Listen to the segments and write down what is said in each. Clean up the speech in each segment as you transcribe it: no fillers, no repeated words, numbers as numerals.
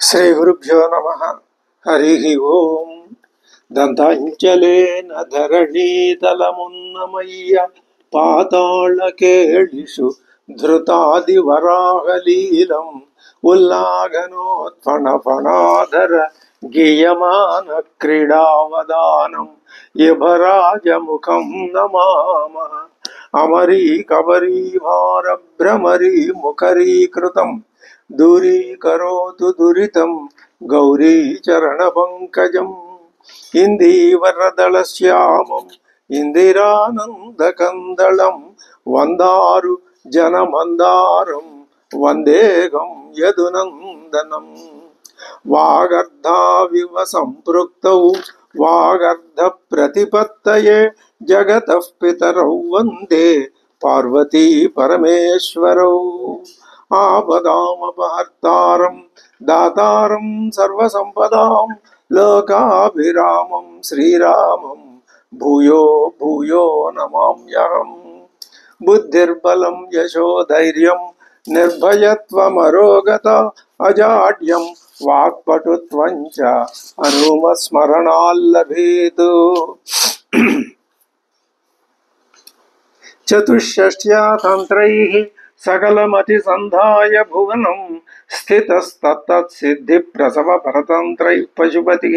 శ్రీ గురుభ్యో నమః. హరి ఓం. దంతాంచలేన ధరణీతలమున్నమయ్య పాతాళకేళిషు ధృతాదివరాహలీలం ఉల్లాఘనోత్ఫణఫణాధర గీయమాన క్రీడావదానం యభరాజముఖం నమామః. అమరీ కబరీ భారభ్రమరీ ముఖరీకృతం దూరీకరోతు దురితం గౌరీ చరణ పంకజం. ఇందీవరదళశ్యామం ఇందిరానందకందళం వందారు జనమందారం వందేగం యదునందనం. వాగర్ధావివ సంపృక్తౌ వాగర్ధ ప్రతిపత్తయే జగతః పితరౌ వందే పార్వతీ పరమేశ్వరౌ. ఆపదామపహర్తారం దాతారం సర్వసంపదాం లోకాభిరామం శ్రీరామం భూయో భూయో నమామ్యహం. బుద్ధిర్బలం యశోధైర్యం నిర్భయత్వమరోగత అజాడ్యం వాక్పటుత్వం చ హనుమస్మరణాల్లభేతు. చతుష్షష్ట్యా తంత్రైః సకలమతిసంధాయ భువనం స్థితస్తత్సిద్ధి ప్రసవ పరతంత్రైః పశుపతిః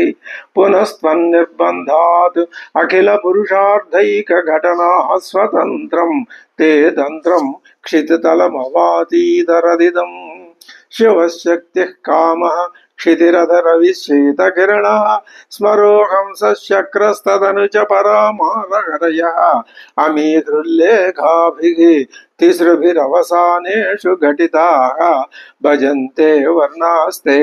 పునస్త్వన్నిర్బంధాత్ అఖిల పురుషార్థైక ఘటనాః స్వతంత్రం తే తంత్రం క్షితితలమవాతీతరదిదం. శివశక్తిః కామః క్షితిరధరవిశ్వేతకిరణः స్మరోహంసశక్రస్తదనుచ పరామారహరయः అమీధృల్లేఖాభిः తిసృభిరవసానేషు ఘటితాః భజంతే వర్ణాస్తే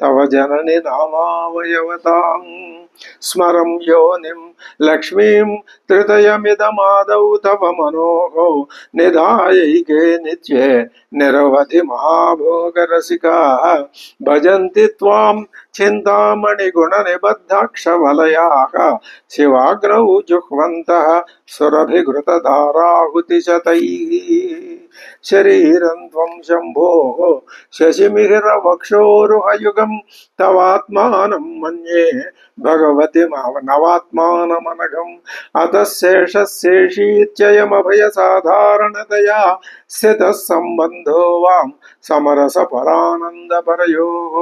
తవ జనని నామావయవతాం. స్మరం యోనిం లక్ష్మీం త్రితయమిదమాదౌ తవ మనోహో నిధాయైకే నిత్యే నిరవధి మహాభోగరసికాః భజంతి త్వాం చింతామణి గుణ నిబద్ధాక్షవలయాః శివాగ్నౌ జుహ్వంతః సురభిఘృతధారాహుతిశతైః. శరీరం త్వం శంభోః శశిమిహిరవక్షోరుహయుగం తవాత్మానం మన్యే భగవతి నవాత్మానమనఘం. అతః శేషశేషీత్యయమభయ సాధారణతయా స్థితః సంబంధో వాం సమరస పరానంద పరయోః.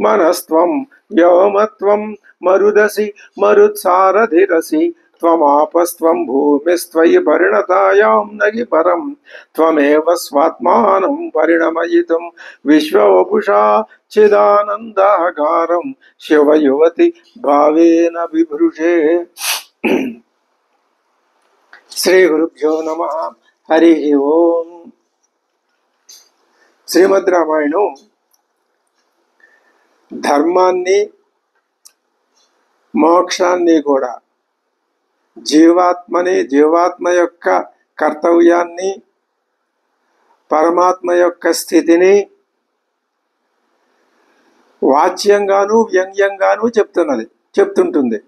మనస్త్వం వ్యోమత్వం మరుదసి మరుత్సారధిరసి త్వమాపస్త్వం భూమిస్త్వయి పరిణతాయాం నగి పరం. త్వమేవ స్వాత్మానం పరిణమయితుం విశ్వవపుషా చిదానందాకారం శివయువతి భావేన బిభృషే. శ్రీ గురుభ్యో నమః. హరి ఓం. శ్రీమద్ రామాయణం ధర్మాన్ని మోక్షాన్ని కూడా జీవాత్మ యొక్క కర్తవ్యాన్ని పరమాత్మ యొక్క స్థితిని వాచ్యంగాను వ్యంగ్యంగాను చెప్తుంటుంది.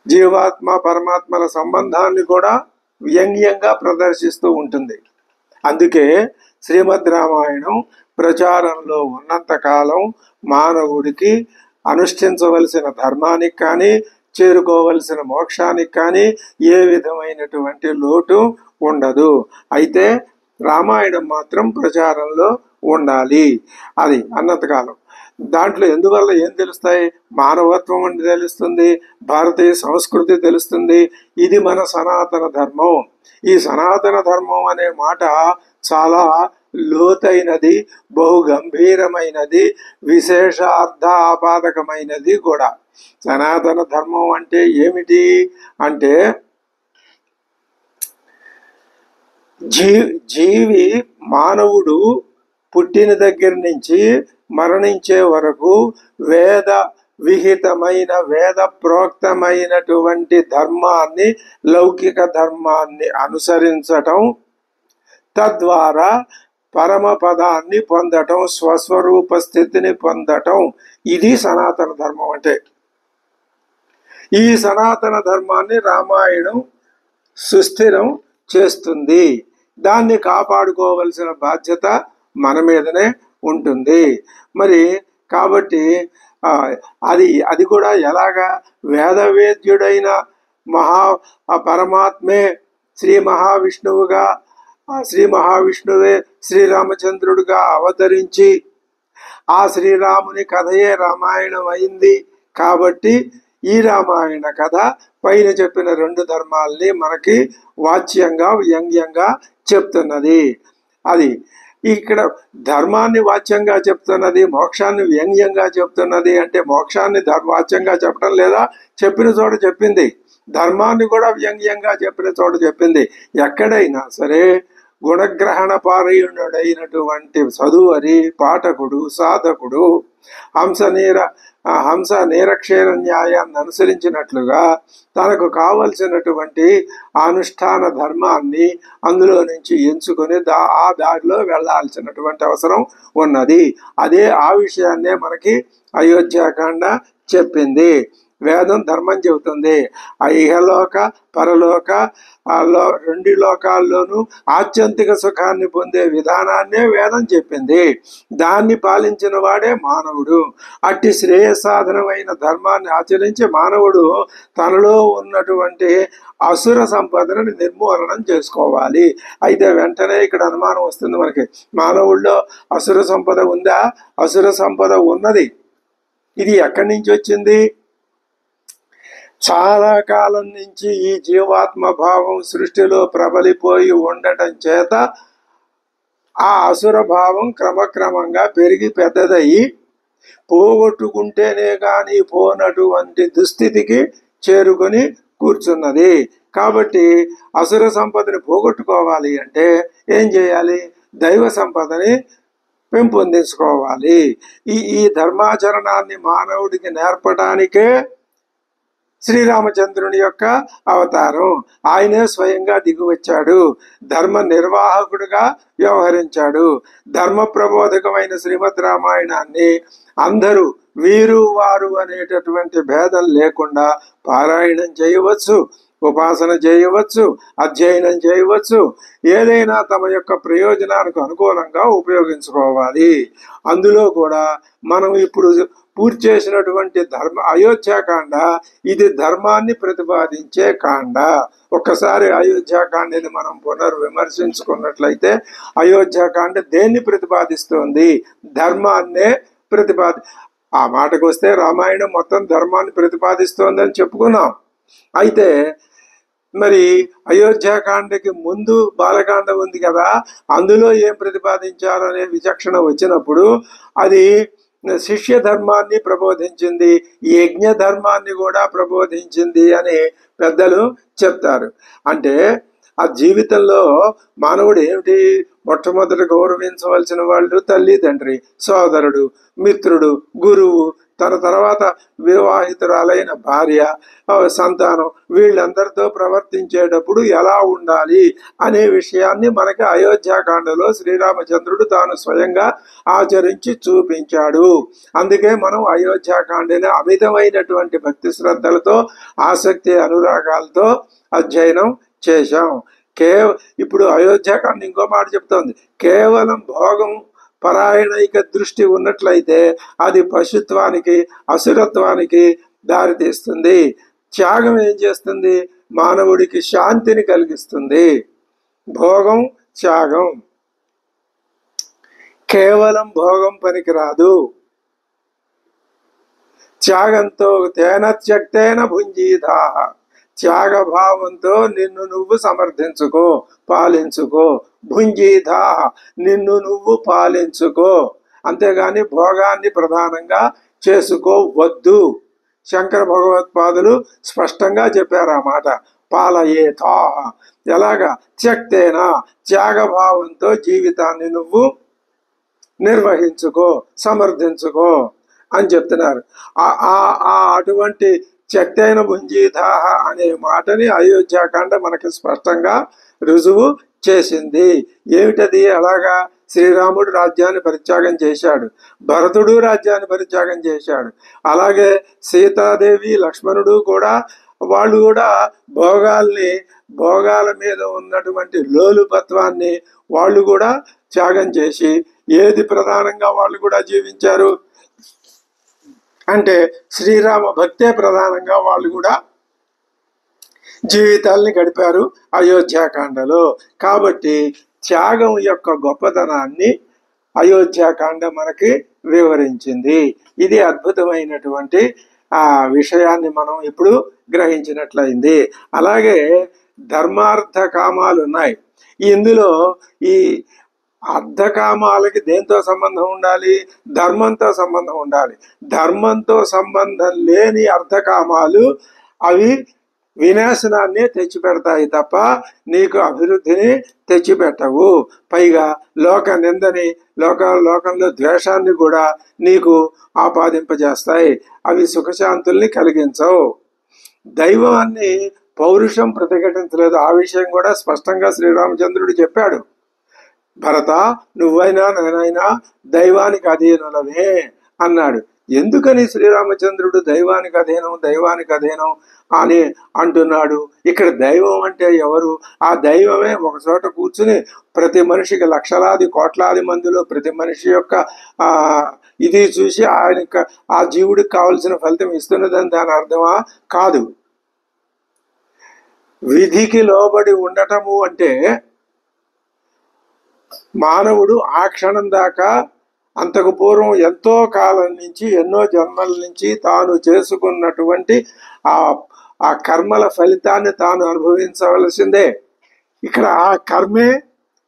జీవాత్మ పరమాత్మల సంబంధాన్ని కూడా వ్యంగ్యంగా ప్రదర్శిస్తూ ఉంటుంది. అందుకే శ్రీమద్ రామాయణం ప్రచారంలో ఉన్నంతకాలం మానవుడికి అనుష్ఠించవలసిన ధర్మానికి కానీ చేరుకోవలసిన మోక్షానికి కానీ ఏ విధమైనటువంటి లోటు ఉండదు. అయితే రామాయణం మాత్రం ప్రచారంలో ఉండాలి. అది అన్నంతకాలం దాంట్లో ఎందువల్ల ఏం తెలుస్తాయి? మానవత్వం అంటే తెలుస్తుంది, భారతీయ సంస్కృతి తెలుస్తుంది. ఇది మన సనాతన ధర్మం. ఈ సనాతన ధర్మం అనే మాట చాలా లోతైనది, బహు గంభీరమైనది, విశేషార్థాపాదకమైనది కూడా. సనాతన ధర్మం అంటే ఏమిటి అంటే జీవి మానవుడు పుట్టిన దగ్గర నుంచి మరణించే వరకు వేద విహితమైన వేద ప్రోక్తమైనటువంటి ధర్మాన్ని, లౌకిక ధర్మాన్ని అనుసరించటం, తద్వారా పరమపదాన్ని పొందటం, స్వస్వరూప స్థితిని పొందటం. ఇది సనాతన ధర్మం అంటే. ఈ సనాతన ధర్మాన్ని రామాయణం సుస్థిరం చేస్తుంది. దాన్ని కాపాడుకోవలసిన బాధ్యత మన మీదనే ఉంటుంది. మరి కాబట్టి అది కూడా ఎలాగా, వేదవేద్యుడైన పరమాత్మే శ్రీ మహావిష్ణువుగా, శ్రీ మహావిష్ణువే శ్రీరామచంద్రుడిగా అవతరించి ఆ శ్రీరాముని కథయే రామాయణం అయింది. కాబట్టి ఈ రామాయణ కథ పైన చెప్పిన 2 ధర్మాల్ని మనకి వాచ్యంగా వ్యంగ్యంగా చెప్తున్నది. అది ఇక్కడ ధర్మాన్ని వాచ్యంగా చెప్తున్నది, మోక్షాన్ని వ్యంగ్యంగా చెప్తున్నది. అంటే మోక్షాన్ని వాచ్యంగా చెప్పడం లేదా, చెప్పిన చోట చెప్పింది. ధర్మాన్ని కూడా వ్యంగ్యంగా చెప్పిన చోట చెప్పింది. ఎక్కడైనా సరే గుణగ్రహణ పారాయణుడైనటువంటి చదువరి పాఠకుడు సాధకుడు హంస నీరక్షేర న్యాయాన్ని అనుసరించినట్లుగా తనకు కావలసినటువంటి అనుష్ఠాన ధర్మాన్ని అందులో నుంచి ఎంచుకొని ఆ దారిలో వెళ్లాల్సినటువంటి అవసరం ఉన్నది. ఆ విషయాన్నే మనకి అయోధ్యాకాండ చెప్పింది. వేదం ధర్మం చెబుతుంది. ఇహలోక పరలోక 2 లోకాల్లోనూ ఆత్యంతిక సుఖాన్ని పొందే విధానాన్నే వేదం చెప్పింది. దాన్ని పాలించిన వాడే మానవుడు. అట్టి శ్రేయసాధనమైన ధర్మాన్ని ఆచరించి మానవుడు తనలో ఉన్నటువంటి అసుర సంపదను నిర్మూలనం చేసుకోవాలి. అయితే వెంటనే ఇక్కడ అనుమానం వస్తుంది మనకి, మానవుల్లో అసుర సంపద ఉందా? అసుర సంపద ఉన్నది. ఇది ఎక్కడి నుంచి వచ్చింది? చాలా కాలం నుంచి ఈ జీవాత్మ భావం సృష్టిలో ప్రబలిపోయి ఉండటం చేత ఆ అసుర భావం క్రమక్రమంగా పెరిగి పెద్దదయ్యి పోగొట్టుకుంటేనే కానీ పోనటువంటి దుస్థితికి చేరుకొని కూర్చున్నది. కాబట్టి అసుర సంపదని పోగొట్టుకోవాలి అంటే ఏం చేయాలి? దైవ సంపదని పెంపొందించుకోవాలి. ఈ ధర్మాచరణాన్ని మానవుడికి నేర్పడానికే శ్రీరామచంద్రుని యొక్క అవతారం. ఆయనే స్వయంగా దిగివచ్చాడు, ధర్మ నిర్వాహకుడిగా వ్యవహరించాడు. ధర్మ ప్రబోధకమైన శ్రీమద్ రామాయణాన్ని అందరూ వీరు వారు అనేటటువంటి భేదం లేకుండా పారాయణం చేయవచ్చు, ఉపాసన చేయవచ్చు, అధ్యయనం చేయవచ్చు. ఏదైనా తమ యొక్క ప్రయోజనానికి అనుకూలంగా ఉపయోగించుకోవాలి. అందులో కూడా మనం ఇప్పుడు పూర్తి చేసినటువంటి అయోధ్యాకాండ ఇది ధర్మాన్ని ప్రతిపాదించే కాండ. ఒక్కసారి అయోధ్యాకాండని మనం పునర్విమర్శించుకున్నట్లయితే అయోధ్యాకాండ దేన్ని ప్రతిపాదిస్తోంది? ధర్మాన్నే ఆ మాటకు వస్తే రామాయణం మొత్తం ధర్మాన్ని ప్రతిపాదిస్తోందని చెప్పుకున్నాం. అయితే మరి అయోధ్యాకాండకి ముందు బాలకాండ ఉంది కదా, అందులో ఏం ప్రతిపాదించారు అనే విచక్షణ వచ్చినప్పుడు అది శిష్య ధర్మాన్ని ప్రబోధించింది, యజ్ఞ ధర్మాన్ని కూడా ప్రబోధించింది అని పెద్దలు చెప్తారు. అంటే ఆ జీవితంలో మానవుడు ఏమిటి? మొట్టమొదటి గౌరవించవలసిన వాళ్ళు తల్లి, తండ్రి, సోదరుడు, మిత్రుడు, గురువు, తన తర్వాత వివాహితురాలైన భార్య, సంతానం, వీళ్ళందరితో ప్రవర్తించేటప్పుడు ఎలా ఉండాలి అనే విషయాన్ని మనకి అయోధ్యాకాండలో శ్రీరామచంద్రుడు తాను స్వయంగా ఆచరించి చూపించాడు. అందుకే మనం అయోధ్యాకాండని అమితమైనటువంటి భక్తి శ్రద్ధలతో, ఆసక్తి అనురాగాలతో అధ్యయనం చేశాం. ఇప్పుడు అయోధ్యాకాండ ఇంకో మాట చెప్తోంది, కేవలం భోగం పరాయణైక దృష్టి ఉన్నట్లయితే అది పశుత్వానికి, అసురత్వానికి దారితీస్తుంది. త్యాగం ఏం చేస్తుంది? మానవుడికి శాంతిని కలిగిస్తుంది. భోగం, త్యాగం. కేవలం భోగం పనికిరాదు. త్యాగంతో తేన త్యక్తేన భుంజీదా, త్యాగభావంతో నిన్ను నువ్వు సమర్థించుకో, పాలించుకో. భుంజీదా, నిన్ను నువ్వు పాలించుకో, అంతేగాని భోగాన్ని ప్రధానంగా చేసుకోవద్దు. శంకర భగవత్పాదులు స్పష్టంగా చెప్పారు ఆ మాట. పాలయేతా, ఎలాగా? త్యక్తేనా, త్యాగభావంతో జీవితాన్ని నువ్వు నిర్వహించుకో, సమర్థించుకో అని చెప్తున్నారు. అటువంటి త్యక్తైన భుంజీదాహ అనే మాటని అయోధ్యాకాండ మనకి స్పష్టంగా రుజువు చేసింది. ఏమిటది? అలాగా శ్రీరాముడు రాజ్యాన్ని పరిత్యాగం చేశాడు, భరతుడు రాజ్యాన్ని పరిత్యాగం చేశాడు. అలాగే సీతాదేవి, లక్ష్మణుడు కూడా వాళ్ళు కూడా భోగాల మీద ఉన్నటువంటి లోలుపత్వాన్ని వాళ్ళు కూడా త్యాగం చేసి ఏది ప్రధానంగా వాళ్ళు కూడా జీవించారు అంటే శ్రీరామ భక్తే ప్రధానంగా వాళ్ళు కూడా జీవితాల్ని గడిపారు అయోధ్యాకాండలో. కాబట్టి త్యాగం యొక్క గొప్పతనాన్ని అయోధ్యాకాండ మనకి వివరించింది. ఇది అద్భుతమైనటువంటి ఆ విషయాన్ని మనం ఇప్పుడు గ్రహించినట్లయింది. అలాగే ధర్మార్థ కామాలు ఉన్నాయి. ఇందులో ఈ అర్థకామాలకి దేంతో సంబంధం ఉండాలి? ధర్మంతో సంబంధం ఉండాలి. ధర్మంతో సంబంధం లేని అర్థకామాలు అవి వినాశనాన్ని తెచ్చిపెడతాయి తప్ప నీకు అభివృద్ధిని తెచ్చిపెట్టవు. పైగా లోక నిందని, లోకంలో ద్వేషాన్ని కూడా నీకు ఆపాదింపజేస్తాయి. అవి సుఖశాంతుల్ని కలిగించవు. దైవాన్ని పౌరుషం ప్రతిఘటించలేదు. ఆ విషయం కూడా స్పష్టంగా శ్రీరామచంద్రుడు చెప్పాడు. భరత, నువ్వైనా నేనైనా దైవానికి అధీనులమే అన్నాడు. ఎందుకని శ్రీరామచంద్రుడు దైవానికి అధీనం అని అంటున్నాడు? ఇక్కడ దైవం అంటే ఎవరు? ఆ దైవమే ఒక చోట కూర్చుని ప్రతి మనిషికి లక్షలాది కోట్లాది మందిలో ప్రతి మనిషి యొక్క ఇది చూసి ఆయన ఆ జీవుడికి కావలసిన ఫలితం ఇస్తున్నదని దాని అర్థమా? కాదు. విధికి లోబడి ఉండటము అంటే మానవుడు ఆ క్షణం దాకా అంతకు పూర్వం ఎంతో కాలం నుంచి ఎన్నో జన్మల నుంచి తాను చేసుకున్నటువంటి ఆ కర్మల ఫలితాన్ని తాను అనుభవించవలసిందే. ఇక్కడ ఆ కర్మే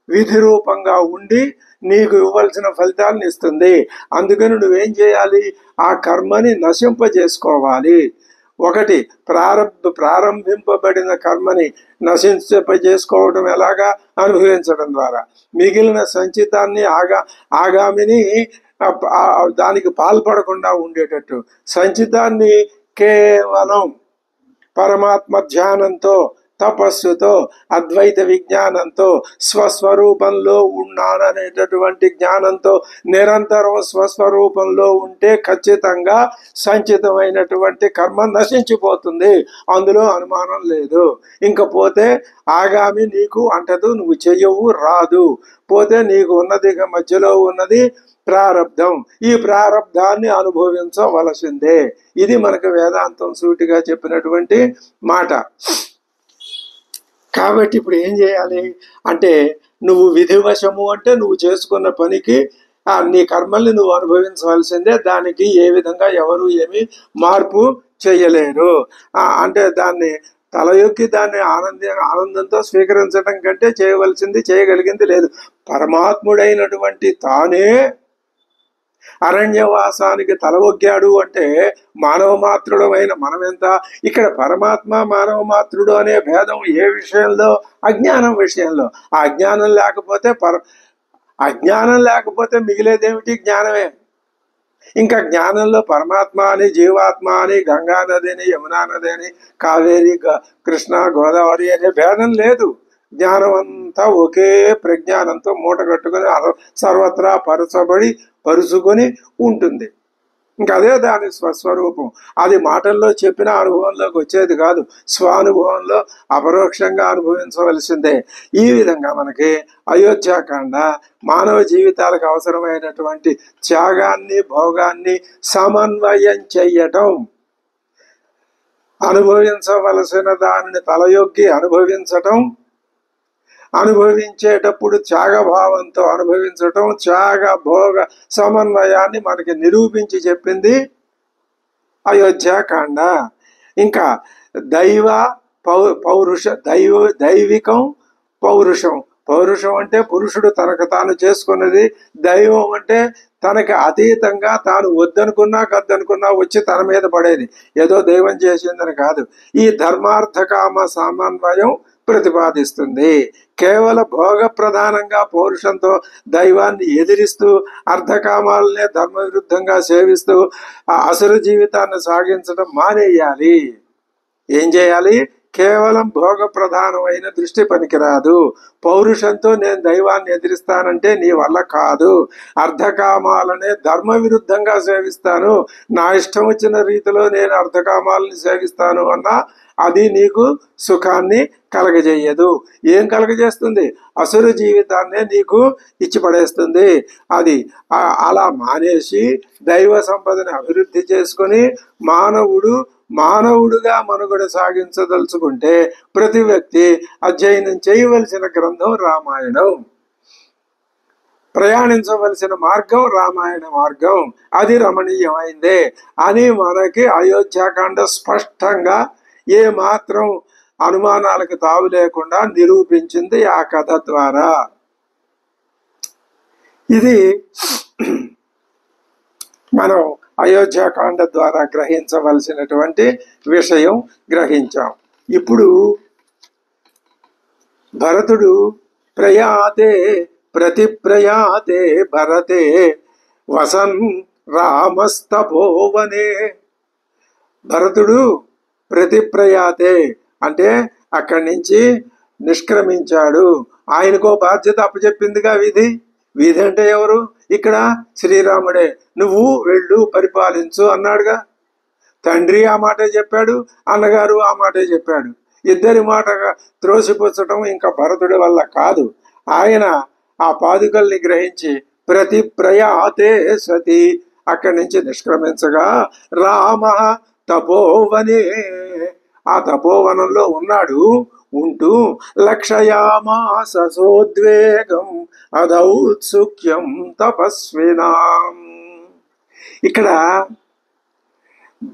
విధి రూపంగా ఉండి నీకు ఇవ్వాల్సిన ఫలితాలను ఇస్తుంది. అందుకని నువ్వేం చేయాలి? ఆ కర్మని నశింపజేసుకోవాలి. ఒకటి ప్రారంభింపబడిన కర్మని నశింపజేసుకోవడం ఎలాగా? అనుభవించడం ద్వారా. మిగిలిన సంచితాన్ని ఆగామిని దానికి పాల్పడకుండా ఉండేటట్టు సంచితాన్ని కేవలం పరమాత్మ ధ్యానంతో, తపస్సుతో, అద్వైత విజ్ఞానంతో, స్వస్వరూపంలో ఉన్నాననేటటువంటి జ్ఞానంతో నిరంతరం స్వస్వరూపంలో ఉంటే ఖచ్చితంగా సంచితమైనటువంటి కర్మ నశించిపోతుంది. అందులో అనుమానం లేదు. ఇంకపోతే ఆగామి నీకు అంటదు, నువ్వు చెయ్యవు, రాదు. పోతే నీకు ఉన్నది మధ్యలో ఉన్నది ప్రారబ్ధం. ఈ ప్రారబ్ధాన్ని అనుభవించవలసిందే. ఇది మనకు వేదాంతం సూటిగా చెప్పినటువంటి మాట. కాబట్టి ఇప్పుడు ఏం చేయాలి అంటే, నువ్వు విధివశము అంటే నువ్వు చేసుకున్న పనికి నీ కర్మల్ని నువ్వు అనుభవించవలసిందే. దానికి ఏ విధంగా ఎవరు ఏమి మార్పు చేయలేరు. అంటే దాన్ని తలయొక్కి దాన్ని ఆనందంతో స్వీకరించడం కంటే చేయగలిగింది లేదు. పరమాత్ముడైనటువంటి తానే అరణ్యవాసానికి తల ఒగ్గాడు అంటే మానవ మాత్రుడమైన మనమెంత? ఇక్కడ పరమాత్మ మానవ మాత్రుడు అనే భేదం ఏ విషయంలో? అజ్ఞానం విషయంలో. ఆ అజ్ఞానం లేకపోతే మిగిలేదేమిటి? జ్ఞానమే. ఇంకా జ్ఞానంలో పరమాత్మ అని, జీవాత్మ అని, గంగా నది అని, యమునా నది అని, కావేరి, కృష్ణ, గోదావరి అనే భేదం లేదు. జ్ఞానం అంతా ఒకే ప్రజ్ఞానంతో మూట కట్టుకుని సర్వత్రా పరుచుకొని ఉంటుంది. ఇంకా అదే దాని స్వస్వరూపం. అది మాటల్లో చెప్పిన అనుభవంలోకి వచ్చేది కాదు. స్వానుభవంలో అపరోక్షంగా అనుభవించవలసిందే. ఈ విధంగా మనకి అయోధ్యాకాండ మానవ జీవితాలకు అవసరమైనటువంటి త్యాగాన్ని, భోగాన్ని సమన్వయం చెయ్యటం, అనుభవించవలసిన దానిని తలయొగ్గి అనుభవించటం, అనుభవించేటప్పుడు త్యాగభావంతో అనుభవించటం, త్యాగ భోగ సమన్వయాన్ని మనకి నిరూపించి చెప్పింది అయోధ్యాకాండ. ఇంకా దైవికం, పౌరుషం. పౌరుషం అంటే పురుషుడు తనకు తాను చేసుకున్నది. దైవం అంటే తనకి అతీతంగా తాను కద్దనుకున్నా వచ్చి తన మీద పడేది. ఏదో దైవం చేసిందని కాదు. ఈ ధర్మార్థ కామ సమన్వయం ప్రతిపాదిస్తుంది. కేవల భోగ ప్రధానంగా పౌరుషంతో దైవాన్ని ఎదిరిస్తూ అర్ధకామాలనే ధర్మ విరుద్ధంగా సేవిస్తూ ఆ అసుర జీవితాన్ని సాగించడం మానేయాలి. ఏం చేయాలి? కేవలం భోగ ప్రధానమైన దృష్టి పనికిరాదు. పౌరుషంతో నేను దైవాన్ని ఎదిరిస్తానంటే నీ వల్ల కాదు. అర్ధకామాలనే ధర్మ విరుద్ధంగా సేవిస్తాను, నా ఇష్టం వచ్చిన రీతిలో నేను అర్ధకామాలని సేవిస్తాను అన్నా అది నీకు సుఖాన్ని కలగజేయదు. ఏం కలగజేస్తుంది? అసురు జీవితాన్నే నీకు ఇచ్చి పడేస్తుంది. అది అలా మానేసి దైవ సంపదని అభివృద్ధి చేసుకొని మానవుడుగా మనుగడ సాగించదలుచుకుంటే ప్రతి వ్యక్తి అధ్యయనం చేయవలసిన గ్రంథం రామాయణం, ప్రయాణించవలసిన మార్గం రామాయణ మార్గం, అది రమణీయమైందే అని మనకి అయోధ్యాకాండ స్పష్టంగా ఏ మాత్రం అనుమానాలకు తావు లేకుండా నిరూపించింది ఆ కథ ద్వారా. ఇది మనం అయోధ్యాకాండ ద్వారా గ్రహించవలసినటువంటి విషయం గ్రహించాం. ఇప్పుడు భరతుడు ప్రయాతే ప్రతిప్రయాతే భరతే వసన్ రామస్తపోవనే. భరతుడు ప్రతిప్రయాతే అంటే అక్కడి నుంచి నిష్క్రమించాడు. ఆయనకో బాధ్యత అప్పచెప్పిందిగా విధి. విధి అంటే ఎవరు? ఇక్కడ శ్రీరాముడే. నువ్వు వెళ్ళు, పరిపాలించు అన్నాడుగా. తండ్రి ఆ మాటే చెప్పాడు, అన్నగారు ఆ మాటే చెప్పాడు. ఇద్దరి మాటగా త్రోసిపుచ్చటం ఇంకా భరతుడి వల్ల కాదు. ఆయన ఆ పాదుకల్ని గ్రహించి ప్రతిప్రయాతే సతి అక్కడి నుంచి నిష్క్రమించగా రామ తపోవనే, ఆ తపోవనంలో ఉంటూ లక్షయామాస సోద్వేగం అదౌత్సుక్యం తపస్వినాం. ఇక్కడ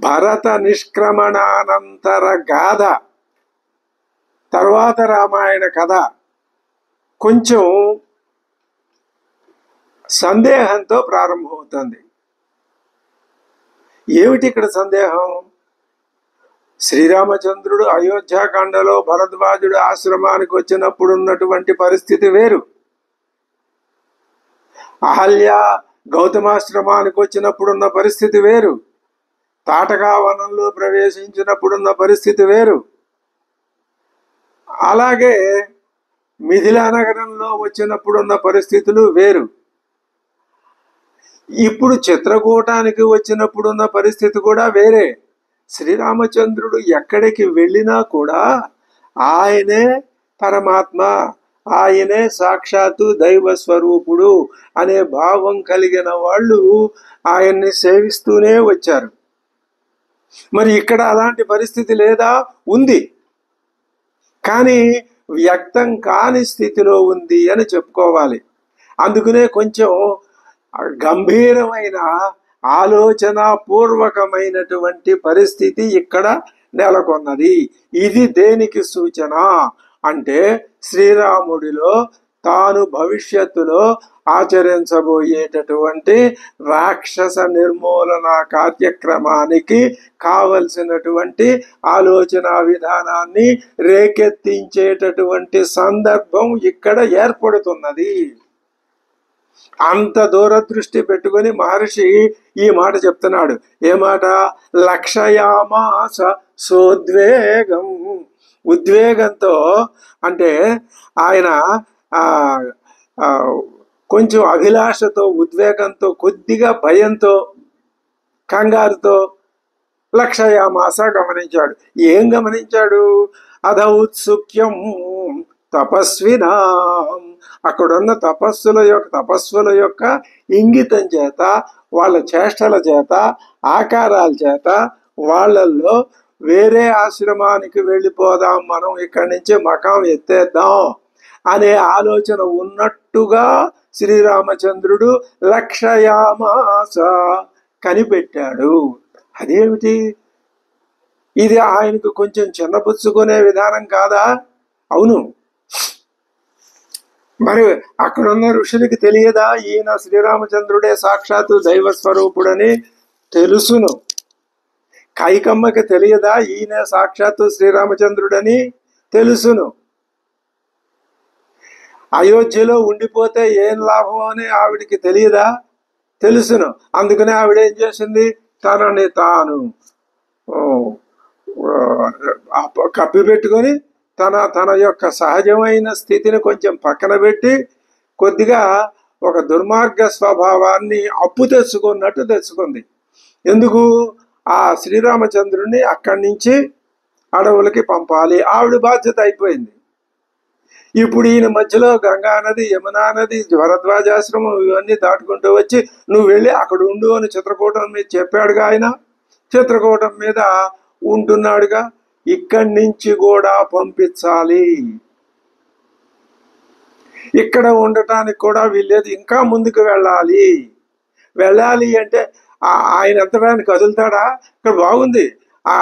భరత నిష్క్రమణానంతర గాథ తర్వాత రామాయణ కథ కొంచెం సందేహంతో ప్రారంభమవుతుంది. ఏమిటి ఇక్కడ సందేహం? శ్రీరామచంద్రుడు అయోధ్యాకాండలో భరద్వాజుడు ఆశ్రమానికి వచ్చినప్పుడు ఉన్నటువంటి పరిస్థితి వేరు, అహల్య గౌతమాశ్రమానికి వచ్చినప్పుడున్న పరిస్థితి వేరు, తాటకావనంలో ప్రవేశించినప్పుడున్న పరిస్థితి వేరు, అలాగే మిథిలా నగరంలో వచ్చినప్పుడున్న పరిస్థితులు వేరు, ఇప్పుడు చిత్రకూటానికి వచ్చినప్పుడున్న పరిస్థితి కూడా వేరే. శ్రీరామచంద్రుడు ఎక్కడికి వెళ్ళినా కూడా ఆయనే పరమాత్మ, ఆయనే సాక్షాత్తు దైవ స్వరూపుడు అనే భావం కలిగిన వాళ్ళు ఆయన్ని సేవిస్తూనే వచ్చారు. మరి ఇక్కడ అలాంటి పరిస్థితి లేదా? ఉంది, కానీ వ్యక్తం కాని స్థితిలో ఉంది అని చెప్పుకోవాలి. అందుకనే కొంచెం గంభీరమైన ఆలోచన పూర్వకమైనటువంటి పరిస్థితి ఇక్కడ నెలకొన్నది. ఇది దేనికి సూచన అంటే శ్రీరాముడిలో తాను భవిష్యత్తులో ఆచరించబోయేటటువంటి రాక్షస నిర్మూలన కార్యక్రమానికి కావలసినటువంటి ఆలోచన విధానాన్ని రేకెత్తించేటటువంటి సందర్భం ఇక్కడ ఏర్పడుతున్నది. అంత దూరదృష్టి పెట్టుకొని మహర్షి ఈ మాట చెప్తున్నాడు. ఏ మాట? లక్షయామాస సోద్వేగం. ఉద్వేగంతో అంటే ఆయన కొంచెం అభిలాషతో, ఉద్వేగంతో, కొద్దిగా భయంతో, కంగారుతో లక్షయామాస గమనించాడు. ఏం గమనించాడు? అధౌత్సుక్యం తపస్వినాం. అక్కడున్న తపస్సుల యొక్క ఇంగితం చేత, వాళ్ళ చేష్టల చేత, ఆకారాల చేత వాళ్ళల్లో వేరే ఆశ్రమానికి వెళ్ళిపోదాం, మనం ఇక్కడి నుంచి మకాం ఎత్తేద్దాం అనే ఆలోచన ఉన్నట్టుగా శ్రీరామచంద్రుడు లక్షయామాస కనిపెట్టాడు. అదేమిటి? ఇది ఆయనకు కొంచెం చిన్నపుచ్చుకునే విధానం కాదా? అవును. మరి అక్కడున్న ఋషులకి తెలియదా ఈయన శ్రీరామచంద్రుడే సాక్షాత్తు దైవ స్వరూపుడని? తెలుసును. కైకమ్మకి తెలియదా ఈయన సాక్షాత్తు శ్రీరామచంద్రుడని? తెలుసును. అయోధ్యలో ఉండిపోతే ఏం లాభం అని ఆవిడికి తెలియదా? తెలుసును. అందుకనే ఆవిడ ఏం చేసింది? తనని తాను కప్పి పెట్టుకొని తన తన యొక్క సహజమైన స్థితిని కొంచెం పక్కన పెట్టి కొద్దిగా ఒక దుర్మార్గ స్వభావాన్ని అప్పు తెచ్చుకున్నట్టు తెచ్చుకుంది. ఎందుకు? ఆ శ్రీరామచంద్రుడిని అక్కడి నుంచి అడవులకి పంపాలి, ఆవిడ బాధ్యత అయిపోయింది. ఇప్పుడు ఈయన మధ్యలో గంగా నది, యమునా నది, భరద్వాజాశ్రమం ఇవన్నీ దాటుకుంటూ వచ్చి నువ్వు వెళ్ళి అక్కడ ఉండు అని చిత్రకూటం మీద చెప్పాడుగా. ఆయన చిత్రకూటం మీద ఉంటున్నాడుగా. ఇక్కడి నుంచి కూడా పంపించాలి. ఇక్కడ ఉండటానికి కూడా వీల్లేదు, ఇంకా ముందుకు వెళ్ళాలి అంటే ఆయన ఎత్తడానికి కదులుతాడా? ఇక్కడ బాగుంది, ఆ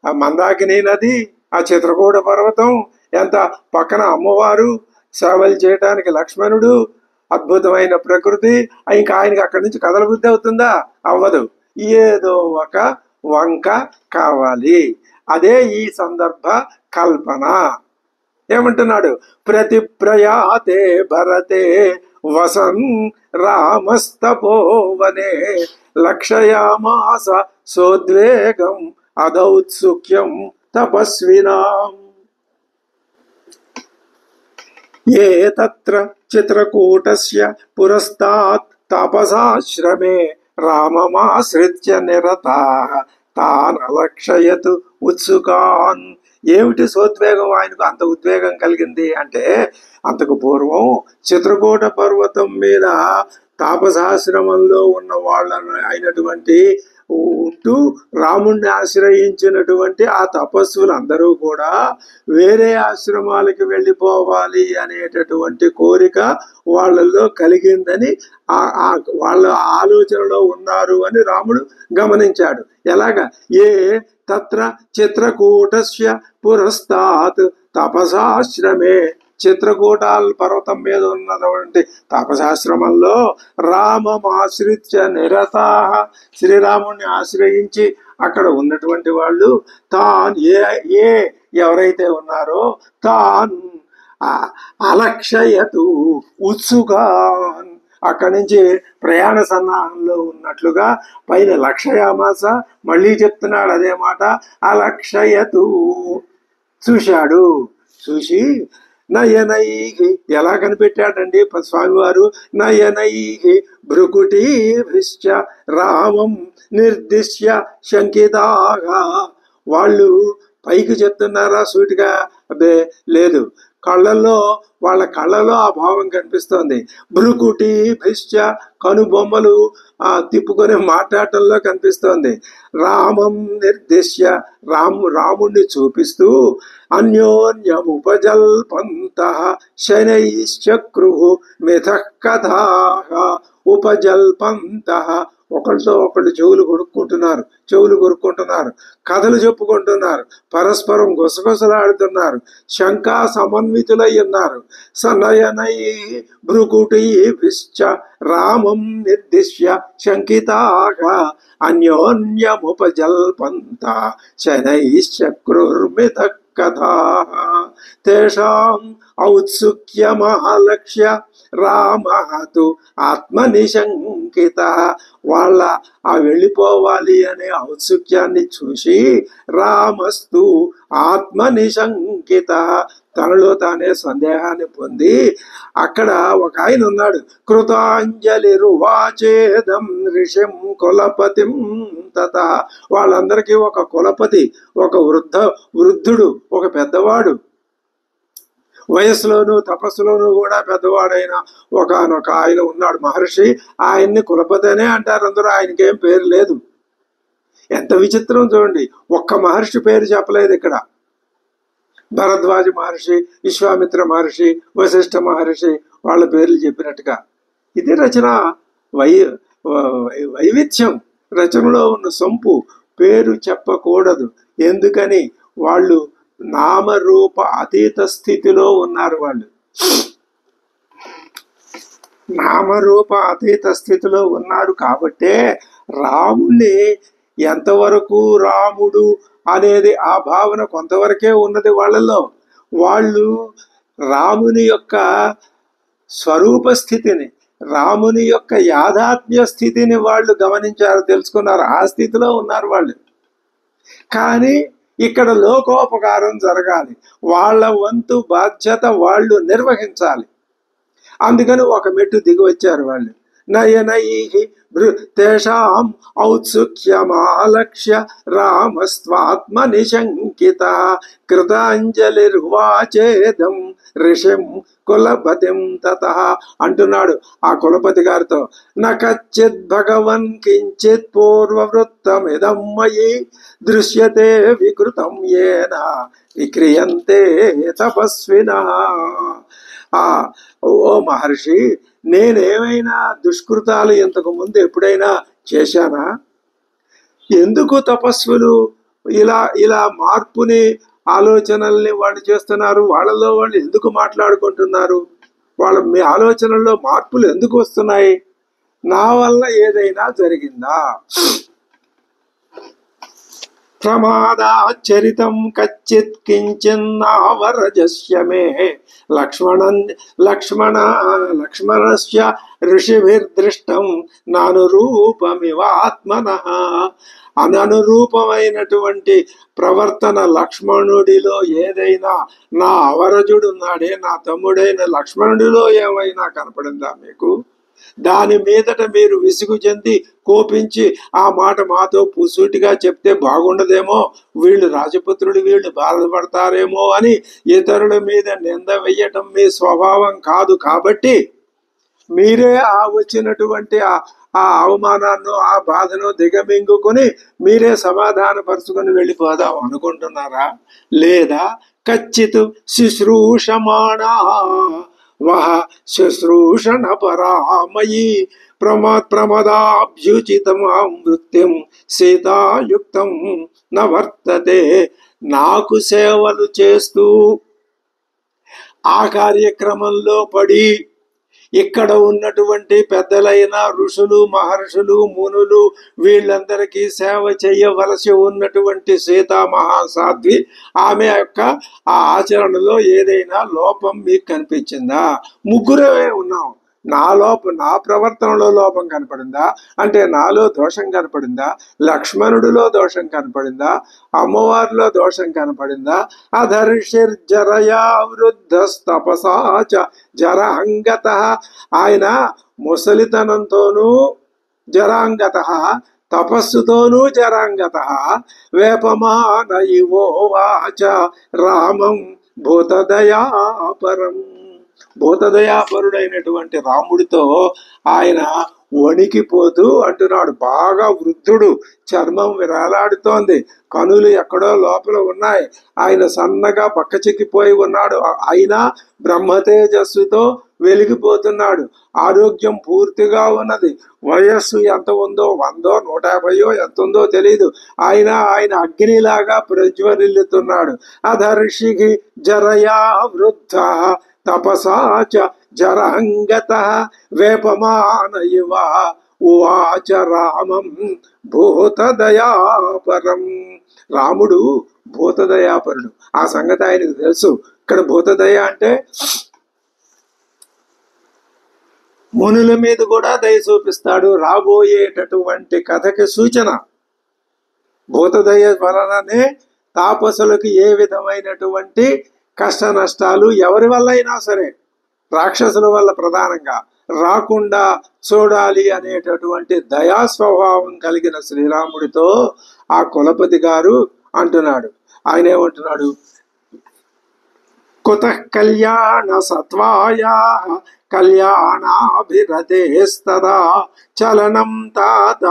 మందాకిని నది, ఆ చిత్రకూట పర్వతం, ఎంత పక్కన అమ్మవారు, సేవలు చేయటానికి లక్ష్మణుడు, అద్భుతమైన ప్రకృతి. ఇంకా ఆయనకి అక్కడి నుంచి కదలబుద్ధి అవుతుందా? అవ్వదు. ఏదో ఒక వంక కావాలి. అదే ఈ సందర్భ కల్పన. ఏమంటున్నాడు? ప్రతి ప్రయాతే భరతే వసన్ రామస్తపోవనే లక్షయామాస సోద్వేగం అదౌత్సుక్యం తపస్వినాం. ఏ తత్ర చిత్రకూటస్య పురస్తాత్ తపసాశ్రమే రామమాశ్రిత్య నిరతాః తాన్ అలక్షయతు ఉత్సుకాన్. ఏమిటి సోద్వేగం? ఆయనకు అంత ఉద్వేగం కలిగింది అంటే, అంతకు పూర్వం చిత్రకూట పర్వతం మీద తాపసాశ్రమంలో ఉన్న వాళ్ళను అయినటువంటి ఉంటూ రాముణ్ణి ఆశ్రయించినటువంటి ఆ తపస్సులందరూ కూడా వేరే ఆశ్రమాలకి వెళ్ళిపోవాలి అనేటటువంటి కోరిక వాళ్ళల్లో కలిగిందని, వాళ్ళ ఆలోచనలో ఉన్నారు అని రాముడు గమనించాడు. ఎలాగా? ఏ తత్ర చిత్రకూటస్య పురస్తాత్ తపసాశ్రమే, చిత్రకూటాల పర్వతం మీద ఉన్నటువంటి తపసాశ్రమంలో రామమాశ్రిత్య నిరతాః, శ్రీరాముణ్ణి ఆశ్రయించి అక్కడ ఉన్నటువంటి వాళ్ళు తాన్ ఎవరైతే ఉన్నారో తాన్ అలక్షయతు ఉత్సుకాన్, అక్కడి నుంచి ప్రయాణ సన్నాహంలో ఉన్నట్లుగా పైన లక్షయామాస, మళ్ళీ చెప్తున్నాడు అదే మాట, అలక్షయతు చూశాడు. చూసి నయనైహి, ఎలా కనిపెట్టాడండి స్వామివారు? నయనైహి భృకుటీభిశ్చ రామం నిర్దిశ్య శంకితాగా. వాళ్ళు పైకి చెప్తున్నారా సూటిగా? అదే లేదు, వాళ్ళ కళ్ళలో ఆ భావం కనిపిస్తోంది. భృకుటీభిశ్చ, కనుబొమ్మలు తిప్పుకొని మాట్లాడటంలో కనిపిస్తోంది. రామం నిర్దిశ్య, రాముణ్ణి చూపిస్తూ అన్యోన్యముపజల్పంతః శనైశ్చక్రుః మిథః కథాః. ఉపజల్పంతః, ఒకరితో ఒకళ్ళు చెవులు కొరుక్కుంటున్నారు, కథలు చెప్పుకుంటున్నారు, పరస్పరం గుసగుసలాడుతున్నారు, శంకా సమన్వితులై ఉన్నారు. సనయనై భృకుటీభిశ్చ రామం నిర్దిశ్య శంకితాగా అన్యోన్యముపజల్పంతః శనైశ్చక్రుర్మిథః కథాః. తేషాం ఔత్సుక్యమాలక్ష్య రామః తు ఆత్మనిశంకితః. వాళ్ళ ఆ వెళ్ళిపోవాలి అనే ఔత్సుక్యాన్ని చూసి రామస్తు ఆత్మనిశంకితః, తనలో తానే సందేహాన్ని పొంది, అక్కడ ఒక ఆయన ఉన్నాడు. కృతాంజలి రువాచేదం ఋషిం కులపతిం తత. వాళ్ళందరికీ ఒక కులపతి, ఒక వృద్ధుడు, ఒక పెద్దవాడు, వయస్సులోను తపస్సులోను కూడా పెద్దవాడైన ఒకనొక ఆయన ఉన్నాడు, మహర్షి. ఆయన్ని కులపతి అనే అంటారు అందరూ, ఆయనకేం పేరు లేదు. ఎంత విచిత్రం చూడండి, ఒక్క మహర్షి పేరు చెప్పలేదు ఇక్కడ. భరద్వాజ మహర్షి, విశ్వామిత్ర మహర్షి, వశిష్ఠ మహర్షి వాళ్ళ పేర్లు చెప్పినట్టుగా. ఇది రచన వైవిధ్యం, రచనలో ఉన్న సొంపు. పేరు చెప్పకూడదు. ఎందుకని? వాళ్ళు నామరూప అతీత స్థితిలో ఉన్నారు. వాళ్ళు నామరూప అతీత స్థితిలో ఉన్నారు కాబట్టే రాముణ్ణి ఎంతవరకు రాముడు అనేది ఆ భావన కొంతవరకే ఉన్నది వాళ్ళల్లో. వాళ్ళు రాముని యొక్క స్వరూప స్థితిని, రాముని యొక్క యాథాత్మ్య స్థితిని వాళ్ళు గమనించారు, తెలుసుకున్నారు. ఆ స్థితిలో ఉన్నారు వాళ్ళు. కానీ ఇక్కడ లోకోపకారం జరగాలి, వాళ్ళ వంతు బాధ్యత వాళ్ళు నిర్వహించాలి. అందుకని ఒక మెట్టు దిగి వచ్చారు వాళ్ళు. నయనైః తేషాం ఔత్సుక్యమాలక్ష్య రామస్వాత్మనిశంకితః కృతాంజలిర్వాచేదం ఋషిం కులపతిం తతః అంటున్నాడు ఆ కులపతి గారితో. నకచ్చిత్ భగవన్ కించిత్ పూర్వవృత్తమిదం మయి దృశ్యతే వికృతం యేన విక్రియంతే తపస్వినః. ఓ మహర్షి, నేనేమైనా దుష్కృతాలు ఇంతకు ముందు ఎప్పుడైనా చేశానా? ఎందుకు తపస్సులు ఇలా ఇలా మార్పుని ఆలోచనల్ని వాళ్ళు చేస్తున్నారు? వాళ్ళలో వాళ్ళు ఎందుకు మాట్లాడుకుంటున్నారు? మీ ఆలోచనల్లో మార్పులు ఎందుకు వస్తున్నాయి? నా వల్ల ఏదైనా జరిగిందా? ప్రమాదాచరితం కచ్చిత్ కించిన్నావరజస్య మే లక్ష్మణస్య ఋషిభిర్దృష్టం నానురూపమివాత్మనః. అననురూపమైనటువంటి ప్రవర్తన లక్ష్మణుడిలో ఏదైనా, నా అవరజుడున్నాడే నా తమ్ముడైన లక్ష్మణుడిలో ఏమైనా కనపడిందా మీకు? దాని మీదట మీరు విసుగు చెంది కోపించి ఆ మాట మాతో పుసూటిగా చెప్తే బాగుండదేమో, వీళ్ళు రాజపుత్రుడు, వీళ్ళు బాధపడతారేమో అని ఇతరుల మీద నింద వెయ్యటం మీ స్వభావం కాదు. కాబట్టి మీరే ఆ వచ్చినటువంటి ఆ అవమానాన్ని, ఆ బాధను దిగమింగుకొని మీరే సమాధానపరుచుకొని వెళ్ళిపోదాం అనుకుంటున్నారా? లేదా కచ్చిత్ శుశ్రూషమాణా వహ శుశ్రూషణ పరామయీ ప్రమదాభ్యుచితమాం వృత్తిం సీతాయుక్తం నవర్తతే. నాకు సేవలు చేస్తూ ఆ కార్యక్రమంలో పడి ఇక్కడ ఉన్నటువంటి పెద్దలైన ఋషులు, మహర్షులు, మునులు వీళ్ళందరికీ సేవ చేయవలసి ఉన్నటువంటి సీతా మహాసాధ్వి, ఆమె యొక్క ఆ ఆచరణలో ఏదైనా లోపం మీకు కనిపించిందా? ముగ్గురే ఉన్నాం. నా ప్రవర్తనలో లోపం కనపడిందా అంటే నాలో దోషం కనపడిందా? లక్ష్మణుడిలో దోషం కనపడిందా? అమ్మవారిలో దోషం కనపడిందా? అధర్షిర్జరయా వృద్ధస్తపసా చ జరాంగత. ఆయన ముసలితనంతోనూ జరాంగత, తపస్సుతోనూ జరాంగత. వేపమాన ఇవోవాచ రామం భూతదయాపరం. భూతదయాపరుడైనటువంటి రాముడితో ఆయన వణికిపోతూ అంటున్నాడు. బాగా వృద్ధుడు, చర్మం విరాలాడుతోంది, కనులు ఎక్కడో లోపల ఉన్నాయి, ఆయన సన్నగా పక్కచెక్కిపోయి ఉన్నాడు, అయినా బ్రహ్మతేజస్సుతో వెలిగిపోతున్నాడు. ఆరోగ్యం పూర్తిగా ఉన్నది. వయస్సు ఎంత ఉందో, 100, 150 ఎంత ఉందో తెలియదు. ఆయన అగ్నిలాగా ప్రజ్వరిల్లుతున్నాడు. అధర్షికి జరయా వృద్ధ తపసా చ జరాంగత వేపమాన ఇవ ఉవాచ రామం భూతదయాపరం. రాముడు భూతదయాపరుడు, ఆ సంగతి ఆయనకు తెలుసు. ఇక్కడ భూతదయ అంటే మునుల మీద కూడా దయ చూపిస్తాడు. రాబోయేటటువంటి కథకి సూచన. భూతదయ వలననే తాపసులకు ఏ విధమైనటువంటి కష్ట నష్టాలు ఎవరి వల్ల అయినా సరే, రాక్షసుల వల్ల ప్రధానంగా రాకుండా చూడాలి అనేటటువంటి దయా స్వభావం కలిగిన శ్రీరాముడితో ఆ కులపతి గారు అంటున్నాడు. ఆయన ఏమంటున్నాడు? కుతః కళ్యాణ సత్వాయా కళ్యాణాభిరతేస్తదా చలనం తాత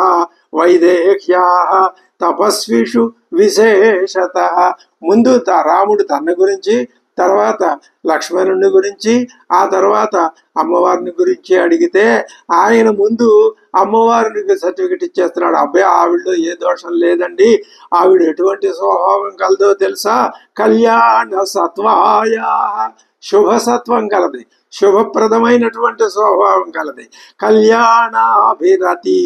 వైదేహ్యా తపస్విషు విశేషత. ముందు రాముడు తన గురించి, తర్వాత లక్ష్మణుని గురించి, ఆ తర్వాత అమ్మవారిని గురించి అడిగితే ఆయన ముందు అమ్మవారికి సర్టిఫికెట్ ఇచ్చేస్తున్నాడు. అబ్బాయి, ఆవిడలో ఏ దోషం లేదండి, ఆవిడ ఎటువంటి స్వభావం కలదో తెలుసా? కళ్యాణ సత్వాయ, శుభసత్వం కలది, శుభప్రదమైనటువంటి స్వభావం కలది. కళ్యాణాభిరతి,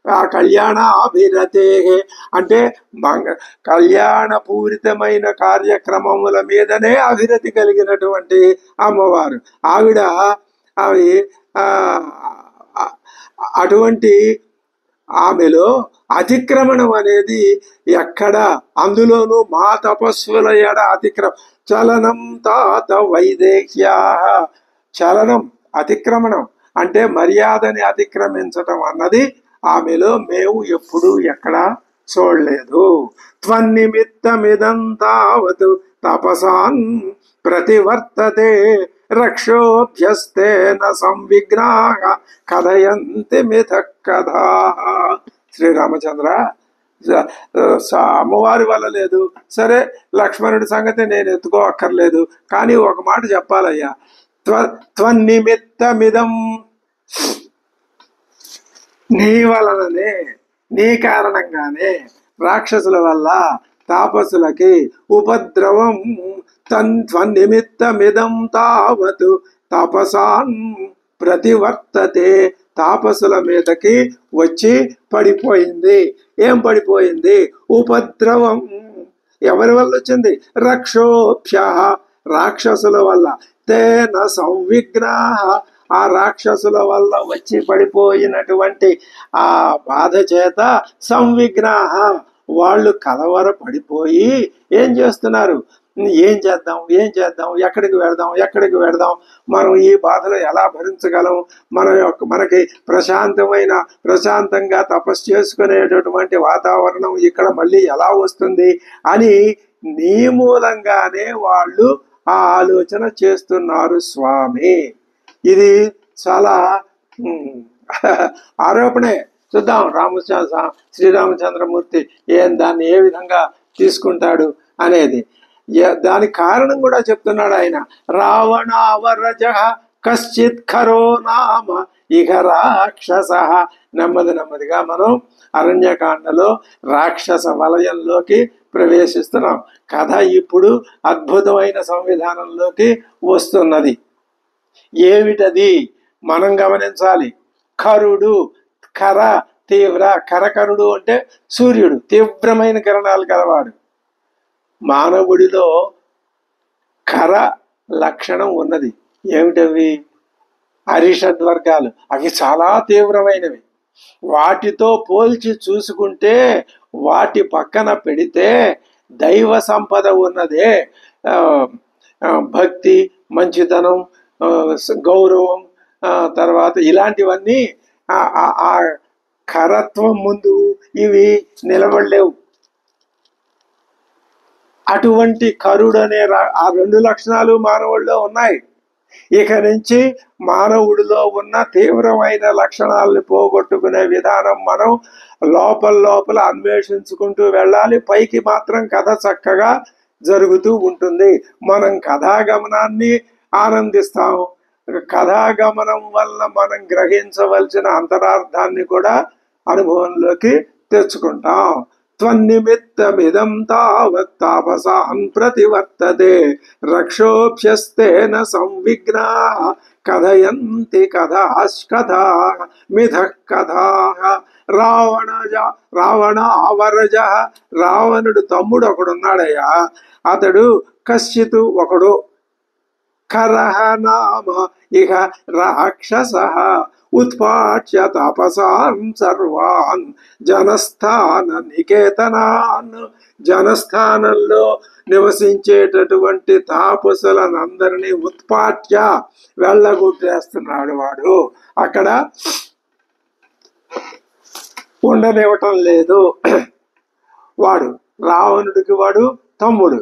ఆ కళ్యాణాభిరతే అంటే కళ్యాణపూరితమైన కార్యక్రమముల మీదనే అభిరతి కలిగినటువంటి అమ్మవారు ఆవిడ. అవి అటువంటి ఆమెలో అతిక్రమణం అనేది ఎక్కడ, అందులోనూ మా తపస్సుల ఎడ చలనం తాత వైదేహ్యా. చలనం, అతిక్రమణం అంటే మర్యాదని అతిక్రమించటం అన్నది ఆమెలో మేము ఎప్పుడు ఎక్కడా చూడలేదు. త్వన్నిమిత్తమిదం తావత్ తపసాన్ ప్రతివర్తతే రక్షోభ్యస్తేన సంవిఘ్నాః కథయంతి మిథ కథా. శ్రీరామచంద్ర, అమ్మవారి వల్ల లేదు, సరే లక్ష్మణుడి సంగతి నేను ఎత్తుకోక్కర్లేదు, కానీ ఒక మాట చెప్పాలయ్యా. త్వన్నిమిత్తమిదం, నీ వలననే, నీ కారణంగానే రాక్షసుల వల్ల తాపసులకి ఉపద్రవం. త్వన్నిమిత్తమిదం తావత్ తపసాన్ ప్రతివర్తతే, తాపసుల మీదకి వచ్చి పడిపోయింది. ఏం పడిపోయింది? ఉపద్రవం. ఎవరి వల్ల వచ్చింది? రక్షోభ్య, రాక్షసుల వల్ల. తేన సంవిఘ్నాః, ఆ రాక్షసుల వల్ల వచ్చి పడిపోయినటువంటి ఆ బాధ చేత సంవిఘ్నాః, వాళ్ళు కలవర పడిపోయి ఏం చేస్తున్నారు? ఏం చేద్దాం, ఏం చేద్దాం, ఎక్కడికి వెళదాం, మనం ఈ బాధలు ఎలా భరించగలం, మనకి ప్రశాంతంగా తపస్సు చేసుకునేటటువంటి వాతావరణం ఇక్కడ మళ్ళీ ఎలా వస్తుంది అని నీ మూలంగానే వాళ్ళు ఆ ఆలోచన చేస్తున్నారు స్వామి. ఇది చాలా ఆరోపణే. చూద్దాం శ్రీరామచంద్రమూర్తి దాన్ని ఏ విధంగా తీసుకుంటాడు అనేది. దానికి కారణం కూడా చెప్తున్నాడు ఆయన. రావణావరజ కశ్చిత్ ఖరో నామ ఇహ రాక్షస. నెమ్మదిగా మనం అరణ్యకాండలో రాక్షస వలయంలోకి ప్రవేశిస్తున్నాం. కథ ఇప్పుడు అద్భుతమైన సంవిధానంలోకి వస్తున్నది. ఏమిటది మనం గమనించాలి. ఖరుడు, ఖర తీవ్ర, కరకరుడు అంటే సూర్యుడు, తీవ్రమైన కిరణాలు కలవాడు. మానవుడిలో ఖర లక్షణం ఉన్నది. ఏమిటవి? అరిషడ్వర్గాలు, అవి చాలా తీవ్రమైనవి. వాటితో పోల్చి చూసుకుంటే, వాటి పక్కన పెడితే దైవ సంపద ఉన్నదే, భక్తి, మంచితనం, గౌరవం, తర్వాత ఇలాంటివన్నీ ఆ ఖరత్వం ముందు ఇవి నిలబడలేవు. అటువంటి కరుడనే ఆ రెండు లక్షణాలు మానవుడిలో ఉన్నాయి. ఇక నుంచి మానవుడిలో ఉన్న తీవ్రమైన లక్షణాలను పోగొట్టుకునే విధానం మనం లోపల అన్వేషించుకుంటూ వెళ్ళాలి. పైకి మాత్రం కథ చక్కగా జరుగుతూ ఉంటుంది. మనం కథాగమనాన్ని ఆనందిస్తాం. కథాగమనం వల్ల మనం గ్రహించవలసిన అంతరార్థాన్ని కూడా అనుభవంలోకి తెచ్చుకుంటాం. త్వన్నిమిత్తమిదం తావత్ తాపసాన్ ప్రతివర్తతే రక్షోభ్యస్తేన సంవిఘ్నాః కథయంతి కథా మిథః కథాః. రావణావరజ, రావణుడు తమ్ముడు ఒకడున్నాడయ్యా. అతడు కశ్చిత్ ఒకడు, ఖరః నామ ఇహ రాక్షసః ఉత్పాట్య తపసాన్ సర్వాన్ జనస్థాన నికేతనాన్. జనస్థానంలో నివసించేటటువంటి తాపసులనందరినీ ఉత్పాట్య, వెళ్ళగొట్టేస్తున్నాడు వాడు. అక్కడ ఉండనివ్వటం లేదు. వాడు రావణుడికి వాడు తమ్ముడు.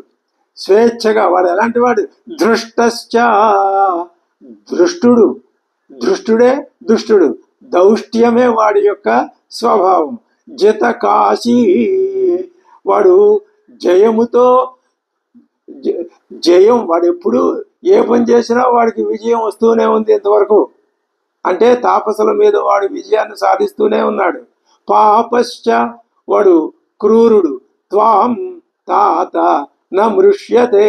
స్వేచ్ఛగా వాడు ఎలాంటి వాడు? దృష్టశ్చ, దృష్టుడే దుష్టుడు. దౌష్ట్యమే వాడి యొక్క స్వభావం. జితకాశీ, వాడు జయం, వాడు ఎప్పుడు ఏ పని చేసినా వాడికి విజయం వస్తూనే ఉంది ఇంతవరకు. అంటే తాపసుల మీద వాడు విజయాన్ని సాధిస్తూనే ఉన్నాడు. పాపశ్చ, వాడు క్రూరుడు. త్వాం తాత నమృష్యతే,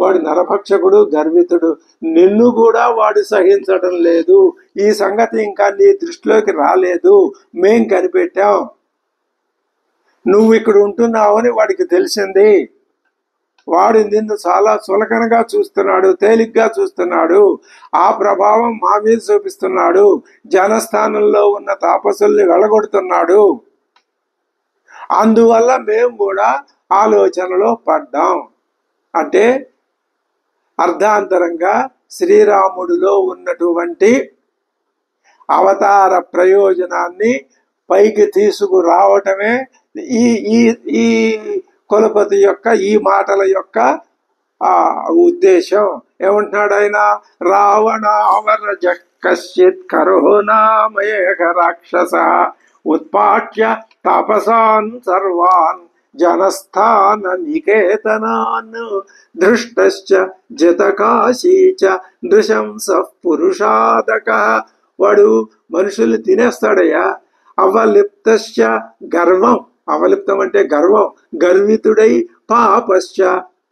వాడు నరభక్షకుడు, గర్వితుడు. నిన్ను కూడా వాడు సహించడం లేదు. ఈ సంగతి ఇంకా నీ దృష్టిలోకి రాలేదు, మేం కనిపెట్టాం. నువ్వు ఇక్కడ ఉంటున్నావని వాడికి తెలిసింది. వాడు నిన్ను చాలా చులకనగా చూస్తున్నాడు, తేలిగ్గా చూస్తున్నాడు. ఆ ప్రభావం మా మీద చూపిస్తున్నాడు. జనస్థానంలో ఉన్న తాపసుల్ని వెళ్ళగొడుతున్నాడు. అందువల్ల మేము కూడా ఆలోచనలో పడ్డాం. అంటే అర్ధాంతరంగా శ్రీరాముడిలో ఉన్నటువంటి అవతార ప్రయోజనాన్ని పైకి తీసుకురావటమే ఈ ఈ ఈ కులపతి యొక్క ఈ మాటల యొక్క ఉద్దేశం. ఏమంటున్నాడు ఆయన? రావణావరజ కశ్చిత్ కరోనామయేక రాక్షస ఉత్పాట్య తాపసాన్ సర్వాన్ జనస్థాన నికేతనాన్ దృష్టశ్చ జితకాశీచ నృశంస పురుషాదక. వాడు మనుషుల్ని తినేస్తాడయ్యా. అవలిప్తశ్చ గర్వం, అవలిప్తం అంటే గర్వం, గర్వితుడై పాపశ్చ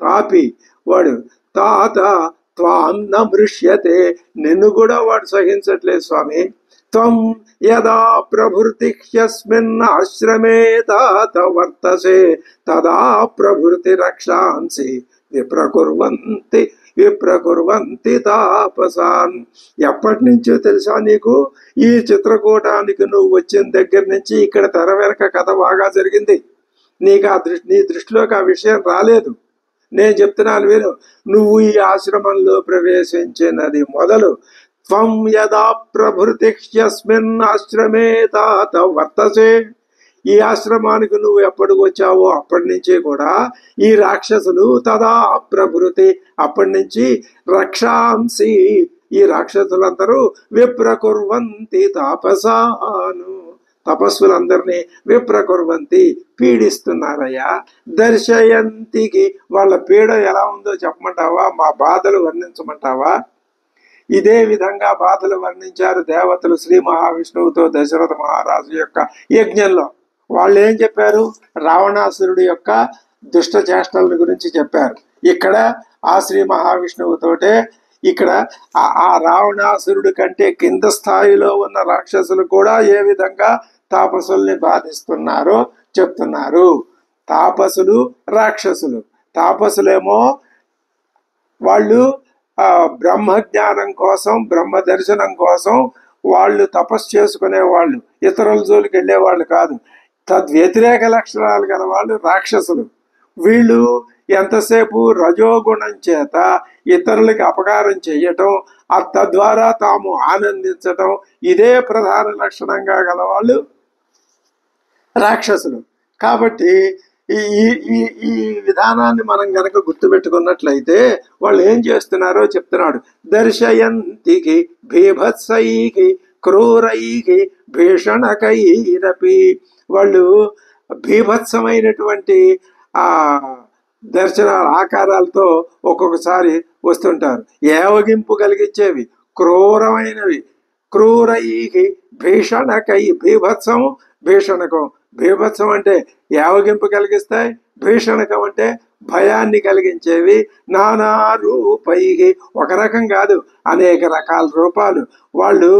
పాపి వాడు. తాత త్వాం న మృష్యతే, నిన్ను కూడా వాడు సహించట్లేదు స్వామి. త్వం యదా ప్రభృతి హ్యస్మిన్ ఆశ్రమే తాత వర్తసే తదా ప్రభృతి రక్షాంసి విప్రకుర్వంతి తాపసాన్. ఎప్పటి నుంచో తెలుసా నీకు? ఈ చిత్రకూటానికి నువ్వు వచ్చిన దగ్గర నుంచి ఇక్కడ తెర వెనక కథ బాగా జరిగింది. నీకు నీ దృష్టిలోకి ఆ విషయం రాలేదు. నేను చెప్తున్నాను విను. నువ్వు ఈ ఆశ్రమంలో ప్రవేశించినది మొదలు త్వం యదా ప్రభృతి హ్యస్మిన్ ఆశ్రమే తాత వర్తసే, ఈ ఆశ్రమానికి నువ్వు ఎప్పటికి వచ్చావో అప్పటి నుంచి కూడా ఈ రాక్షసులు తదా ప్రభృతి, అప్పటి నుంచి రక్షాంసి, ఈ రాక్షసులందరూ విప్రకుర్వంతి తాపసాను, తపస్సులందరినీ విప్రకుర్వంతి పీడిస్తున్నారయ్యా. దర్శయంతికి, వాళ్ళ పీడ ఎలా ఉందో చెప్పమంటావా? మా బాధలు వర్ణించమంటావా? ఇదే విధంగా బాధలు వర్ణించారు దేవతలు శ్రీ మహావిష్ణువుతో దశరథ మహారాజు యొక్క యజ్ఞంలో. వాళ్ళు ఏం చెప్పారు? రావణాసురుడి యొక్క దుష్ట చేష్టల గురించి చెప్పారు. ఇక్కడ ఆ శ్రీ మహావిష్ణువుతోటే ఇక్కడ ఆ రావణాసురుడి కంటే కింద స్థాయిలో ఉన్న రాక్షసులు కూడా ఏ విధంగా తాపసుల్ని బాధిస్తున్నారో చెప్తున్నారు. తాపసులు, రాక్షసులు. తాపసులేమో వాళ్ళు బ్రహ్మజ్ఞానం కోసం, బ్రహ్మ దర్శనం కోసం వాళ్ళు తపస్సు చేసుకునే వాళ్ళు, ఇతరుల జోలికి వెళ్ళేవాళ్ళు కాదు. తద్వ్యతిరేక లక్షణాలు గల వాళ్ళు రాక్షసులు. వీళ్ళు ఎంతసేపు రజోగుణం చేత ఇతరులకి అపకారం చెయ్యటం, తద్వారా తాము ఆనందించటం, ఇదే ప్రధాన లక్షణంగా గలవాళ్ళు రాక్షసులు. కాబట్టి ఈ విధానాన్ని మనం గనక గుర్తుపెట్టుకున్నట్లయితే వాళ్ళు ఏం చేస్తున్నారో చెప్తున్నాడు. దర్శయంతికి భీభత్సైకి క్రూరైకి భీషణకైరపి, వాళ్ళు భీభత్సమైనటువంటి ఆ దర్శన ఆకారాలతో ఒక్కొక్కసారి వస్తుంటారు. ఏవగింపు కలిగించేవి, క్రూరమైనవి. క్రూరైకి భీషణకై, భీభత్సం భీషణకం. భీభత్సం అంటే యావగింపు కలిగిస్తాయి, భీషణకం అంటే భయాన్ని కలిగించేవి. నానా రూపైకి, ఒక రకం కాదు అనేక రకాల రూపాలు. వాళ్ళు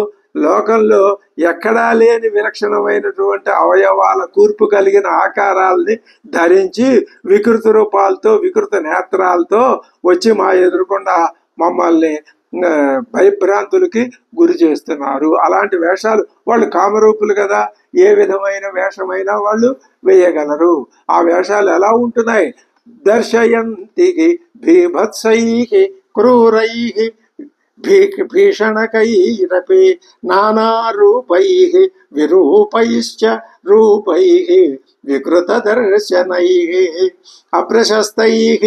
లోకంలో ఎక్కడా లేని విలక్షణమైనటువంటి అవయవాల కూర్పు కలిగిన ఆకారాల్ని ధరించి వికృత రూపాలతో, వికృత నేత్రాలతో వచ్చి మా ఎదురుకుండా మమ్మల్ని భయభ్రాంతులకి గురి చేస్తున్నారు. అలాంటి వేషాలు, వాళ్ళు కామరూపులు కదా, ఏ విధమైన వేషమైనా వాళ్ళు వేయగలరు. ఆ వేషాలు ఎలా ఉంటున్నాయి? దర్శయంతికి భీభత్సైకి క్రూరైకి భీషణకైరపి నానా రూపైః విరూపైశ్చ రూపైః వికృత దర్శనైః అప్రశస్తైః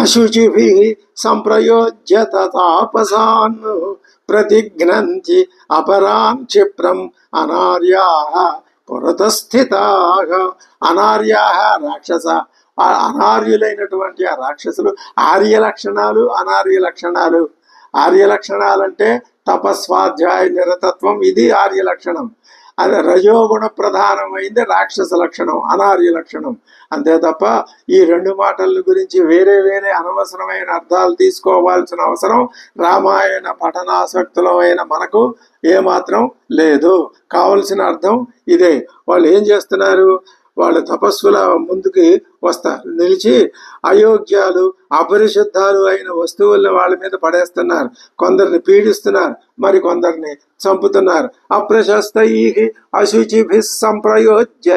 అశుచిభిః సంప్రయోజ్య తాపసాన్ ప్రతిఘ్నంతి అపరాం క్షిప్రం అనార్యాః పురతస్థితాః. అనార్యాః రాక్షస, అనార్యులైనటువంటి ఆ రాక్షసులు. ఆర్య లక్షణాలు, అనార్య లక్షణాలు. ఆర్య లక్షణాలు అంటే తపస్వాధ్యాయ నిరతత్వం, ఇది ఆర్య లక్షణం. అది రజోగుణ ప్రధానమైంది రాక్షస లక్షణం, అనార్య లక్షణం. అంతే తప్ప ఈ రెండు మాటల గురించి వేరే వేరే అనవసరమైన అర్థాలు తీసుకోవాల్సిన అవసరం రామాయణ పఠనాసక్తులమైన మనకు ఏమాత్రం లేదు. కావలసిన అర్థం ఇదే. వాళ్ళు ఏం చేస్తున్నారు? వాళ్ళ తపస్సుల ముందుకి వస్తారు, నిలిచి అయోగ్యాలు అపరిశుద్ధాలు అయిన వస్తువుల్ని వాళ్ళ మీద పడేస్తున్నారు, కొందరిని పీడిస్తున్నారు, మరి కొందరిని చంపుతున్నారు. అప్రశస్తై అశుచిభి సంప్రయోజ్య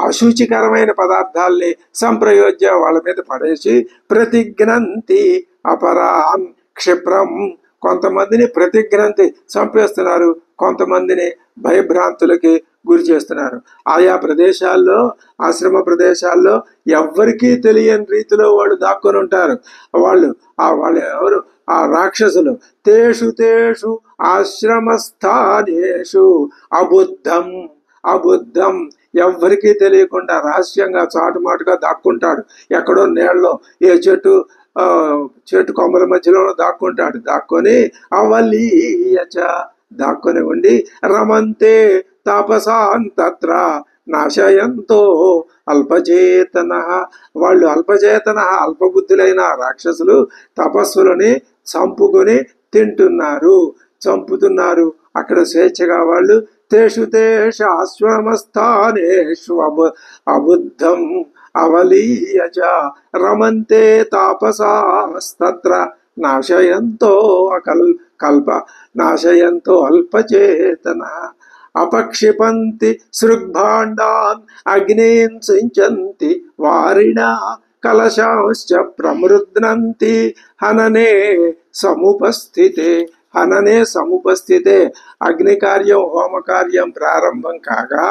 అశుచికరమైన పదార్థాల్ని సంప్రయోజ్య వాళ్ళ మీద పడేసి ప్రతిఘ్నంతి అపరాన్ క్షిప్రం, కొంతమందిని ప్రతిఘ్నంతి చంపేస్తున్నారు, కొంతమందిని భయభ్రాంతులకి గురి చేస్తున్నారు. ఆయా ప్రదేశాల్లో ఆశ్రమ ప్రదేశాల్లో ఎవ్వరికీ తెలియని రీతిలో వాళ్ళు దాక్కొని ఉంటారు. వాళ్ళు ఎవరు? ఆ రాక్షసులు. తేషు తేషు ఆశ్రమస్థానేషు అబుద్ధం అబుద్ధం, ఎవ్వరికీ తెలియకుండా రహస్యంగా చాటుమాటుగా దాక్కుంటాడు. ఎక్కడో నీళ్ళలో ఏ చెట్టు కొమ్మల మధ్యలో దాక్కుంటాడు. దాక్కొని అవలీయచ దాక్కొని ఉండి రమంతే తాపసాన్ తత్ర నాశయంతో అల్పచేతన, వాళ్ళు అల్పచేతన అల్పబుద్ధులైన రాక్షసులు తపస్సులని చంపుకొని చంపుతున్నారు అక్కడ స్వేచ్ఛగా వాళ్ళు. తేషు తేష ఆశ్రమస్థానేషు అబుద్ధం అవలీయచ రమంతే తాపసాస్తత్ర నాశయంతో నాశయంతో అల్పచేతన. అపక్షిపంతి సృగ్భాండాన్ అగ్నిన్ సించంతి వారిణా కలశాంశ్చ ప్రమృద్నంతి హననే సముపస్థితే అగ్ని కార్యం హోమ కార్యం ప్రారంభం కాగా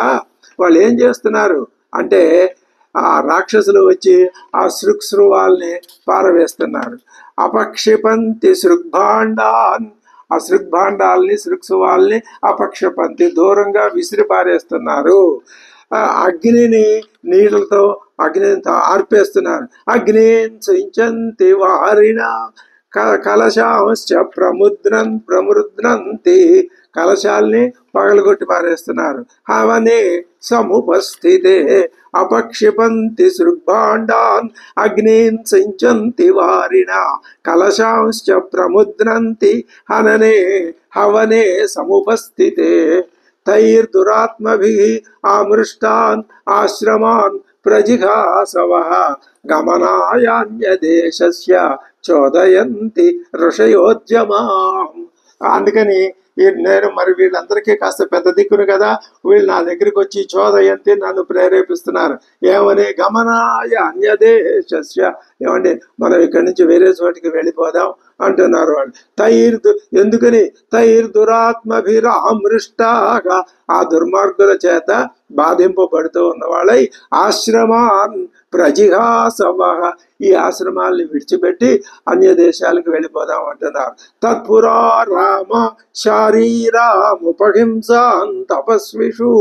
వాళ్ళు ఏం చేస్తున్నారు అంటే ఆ రాక్షసులు వచ్చి ఆ సృక్స్రువాల్ని పారవేస్తున్నారు. అపక్షిపంతి సృగ్భాండాన్, ఆ సృగ్భాండాల్ని సృక్సువాల్ని అపక్షిపంతి దూరంగా విసిరి పారేస్తున్నారు. అగ్నిని నీళ్ళతో అగ్నితో ఆర్పేస్తున్నారు. అగ్నిని సించంతి వారిణ కలశాంశ్చ ప్రమృద్నంతి, కలశాల్ని పగలగొట్టి పారేస్తున్నారు. హవనే సముపస్థితే అపక్షిపంతి సృగ్భాండాన్ అగ్నిన్ సించంతి వారిణ కలశాంశ్చ ప్రముద్నంతి హవనే సముపస్థితే. తైర్దురాత్మభిః ఆమృష్టాన్ ఆశ్రమాన్ ప్రజిఘాసవః గమనాయాన్యదేశస్య చోదయంతి ఋషయోద్యమాం. అందుకని నేను మరి వీళ్ళందరికీ కాస్త పెద్ద దిక్కును కదా, వీళ్ళు నా దగ్గరికి వచ్చి చోదయంతి నన్ను ప్రేరేపిస్తున్నారు. ఏమని? గమనాయ అన్యదేశస్య, ఏమండి మనం ఇక్కడి నుంచి వేరే చోటికి వెళ్ళిపోదాం అంటున్నారు వాళ్ళు. ఎందుకని? తైర్దురాత్మభిరామృష్టాగా, ఆ దుర్మార్గుల చేత బాధింపబడుతూ ఉన్నవాళ్ళై ఆశ్రమాన్ ప్రజిఘాసవ, ఈ ఆశ్రమాల్ని విడిచిపెట్టి అన్య దేశాలకు వెళ్ళిపోదాం అంటున్నారు. తత్పురా రామ శారీరాముపహింసాన్ తపస్విషు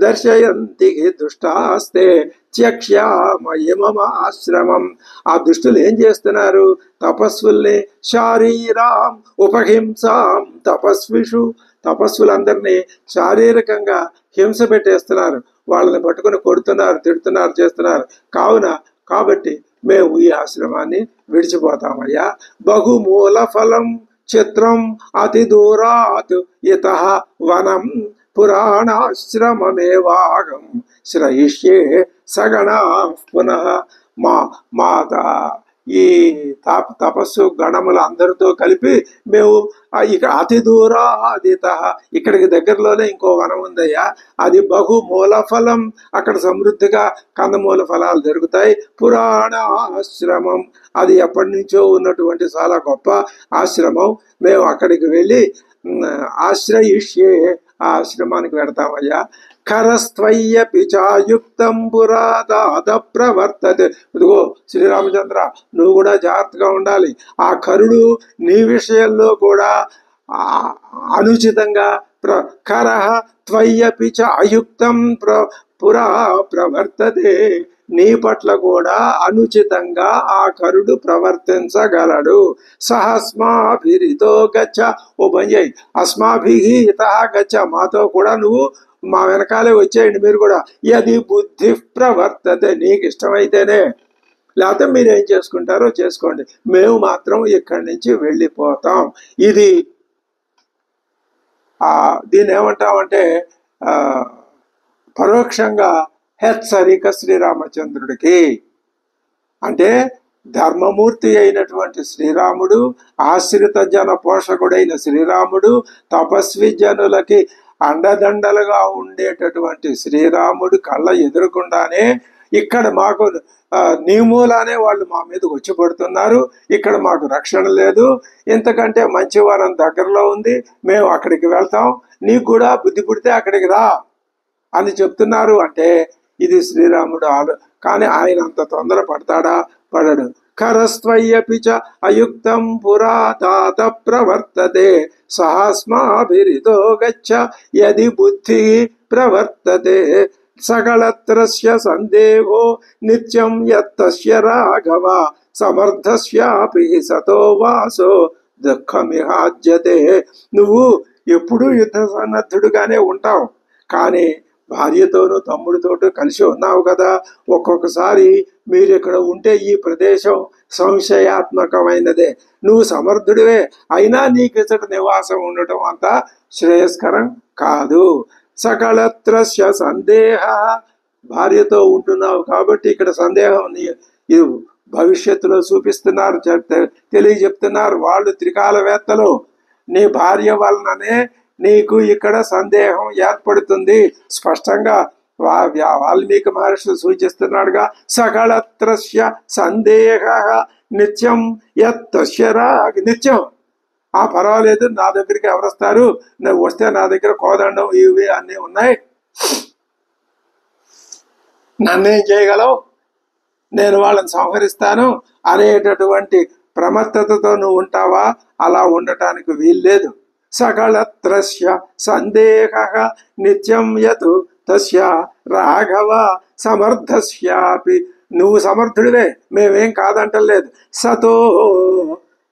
దర్శయంతి దుష్టాస్తే త్యక్ష్యామయమమాశ్రమం. ఆ దుష్టులు ఏం చేస్తున్నారు? తపస్సుల్ని శారీరాం ఉపహింసాం తపస్విషు, తపస్సులందరినీ శారీరకంగా హింస పెట్టేస్తున్నారు, వాళ్ళని పట్టుకుని కొడుతున్నారు, తిడుతున్నారు, చేస్తున్నారు. కాబట్టి మేము ఈ ఆశ్రమాన్ని విడిచిపోతామయ్యా. బహుమూల ఫలం చిత్రం అతి దూరాత్ ఇతః వనం పురాణాశ్రమమేవాగం శ్రయిష్యే సగణా పునః. మాత ఈ తపస్సు గణముల అందరితో కలిపి మేము ఇక అతి దూరాదిత, ఇక్కడికి దగ్గరలోనే ఇంకో వనం ఉందయ్యా, అది బహుమూల ఫలం, అక్కడ సమృద్ధిగా కందమూల ఫలాలు దొరుకుతాయి. పురాణ ఆశ్రమం, అది ఎప్పటి నుంచో ఉన్నటువంటి చాలా గొప్ప ఆశ్రమం. మేము అక్కడికి వెళ్ళి ఆశ్రయిష్యే, ఆ ఆశ్రమానికి వెడతామయ్యా. ఖరస్త్వయ్యపి చాయుక్తం పురాదాత ప్రవర్తతే. ఇదిగో శ్రీరామచంద్ర, నువ్వు కూడా జాగ్రత్తగా ఉండాలి. ఆ కరుడు నీ విషయంలో కూడా అనుచితంగా ఖరః త్వయ్యపి చ అయుక్తం పురా ప్రవర్తతే, నీ పట్ల కూడా అనుచితంగా ఆ కరుడు ప్రవర్తించగలడు. సహస్మాభిరితో గచ్చ, ఓ పని చేయి, అస్మాభిః ఇతః గచ్చ, మాతో కూడా నువ్వు మా వెనకాలే వచ్చేయండి మీరు కూడా. యది బుద్ధి ప్రవర్తతే, నీకు ఇష్టమైతేనే, లేకపోతే మీరేం చేసుకుంటారో చేసుకోండి, మేము మాత్రం ఇక్కడి నుంచి వెళ్ళిపోతాం. ఇది దీన్ని ఏమంటామంటే పరోక్షంగా హెచ్చరిక శ్రీరామచంద్రుడికి. అంటే ధర్మమూర్తి అయినటువంటి శ్రీరాముడు, ఆశ్రిత జన పోషకుడైన శ్రీరాముడు, తపస్వి జనులకి అండదండలుగా ఉండేటటువంటి శ్రీరాముడు కళ్ళ ఎదురకుండానే ఇక్కడ మాకు నీ మూలానే వాళ్ళు మా మీదకి వచ్చి పడుతున్నారు, ఇక్కడ మాకు రక్షణ లేదు, ఇంతకంటే మంచి వరం దగ్గరలో ఉంది, మేము అక్కడికి వెళ్తాం, నీకు కూడా బుద్ధి పుడితే అక్కడికి రా అని చెప్తున్నారు. అంటే ఇది శ్రీరాముడు కానీ ఆయన అంత తొందర పడతాడా? పడడు. కరస్త్వయ్యపి చ అయుక్తం పురా తాత ప్రవర్తతే సహస్మాభిరితో గచ్చ యది బుద్ధి ప్రవర్తతే సకలత్రస్య సందేహో నిత్యం యత్తస్య రాఘవ సమర్థస్యాపి సతో వాసో దుఃఖమిహాజ్యతే. నువ్వు ఎప్పుడూ యుద్ధ సన్నద్ధుడుగానే ఉంటావు, కానీ భార్యతోనూ తమ్ముడితోటూ కలిసి ఉన్నావు కదా. ఒక్కొక్కసారి మీరు ఇక్కడ ఉంటే ఈ ప్రదేశం సంశయాత్మకమైనదే, నువ్వు సమర్థుడివే, అయినా నీకు ఇచ్చట నివాసం ఉండటం అంత శ్రేయస్కరం కాదు. సకలత్రస్య సందేహ, భార్యతో ఉంటున్నావు కాబట్టి ఇక్కడ సందేహం ఇది భవిష్యత్తులో చూపిస్తున్నారు, తెలియజెప్తున్నారు వాళ్ళు త్రికాలవేత్తలు. నీ భార్య వలననే నీకు ఇక్కడ సందేహం ఏర్పడుతుంది. స్పష్టంగా వాల్మీకి మహర్షి సూచిస్తున్నాడుగా. సకలత్రస్య సందేహ నిత్యం యత్తస్య నిత్యం. పర్వాలేదు, నా దగ్గరికి ఎవరు వస్తారు, నువ్వు వస్తే నా దగ్గర కోదండం ఇవి అన్నీ ఉన్నాయి, నన్నేం చేయగలవు, నేను వాళ్ళని సంహరిస్తాను అనేటటువంటి ప్రమత్తతతో నువ్వు ఉంటావా? అలా ఉండటానికి వీల్లేదు. సకలత్రస్య సందేహ నిత్యం యతు తస్య రాఘవ సమర్థస్యాపి, నువ్వు సమర్థుడివే, మేమేం కాదంటలేదు. సతో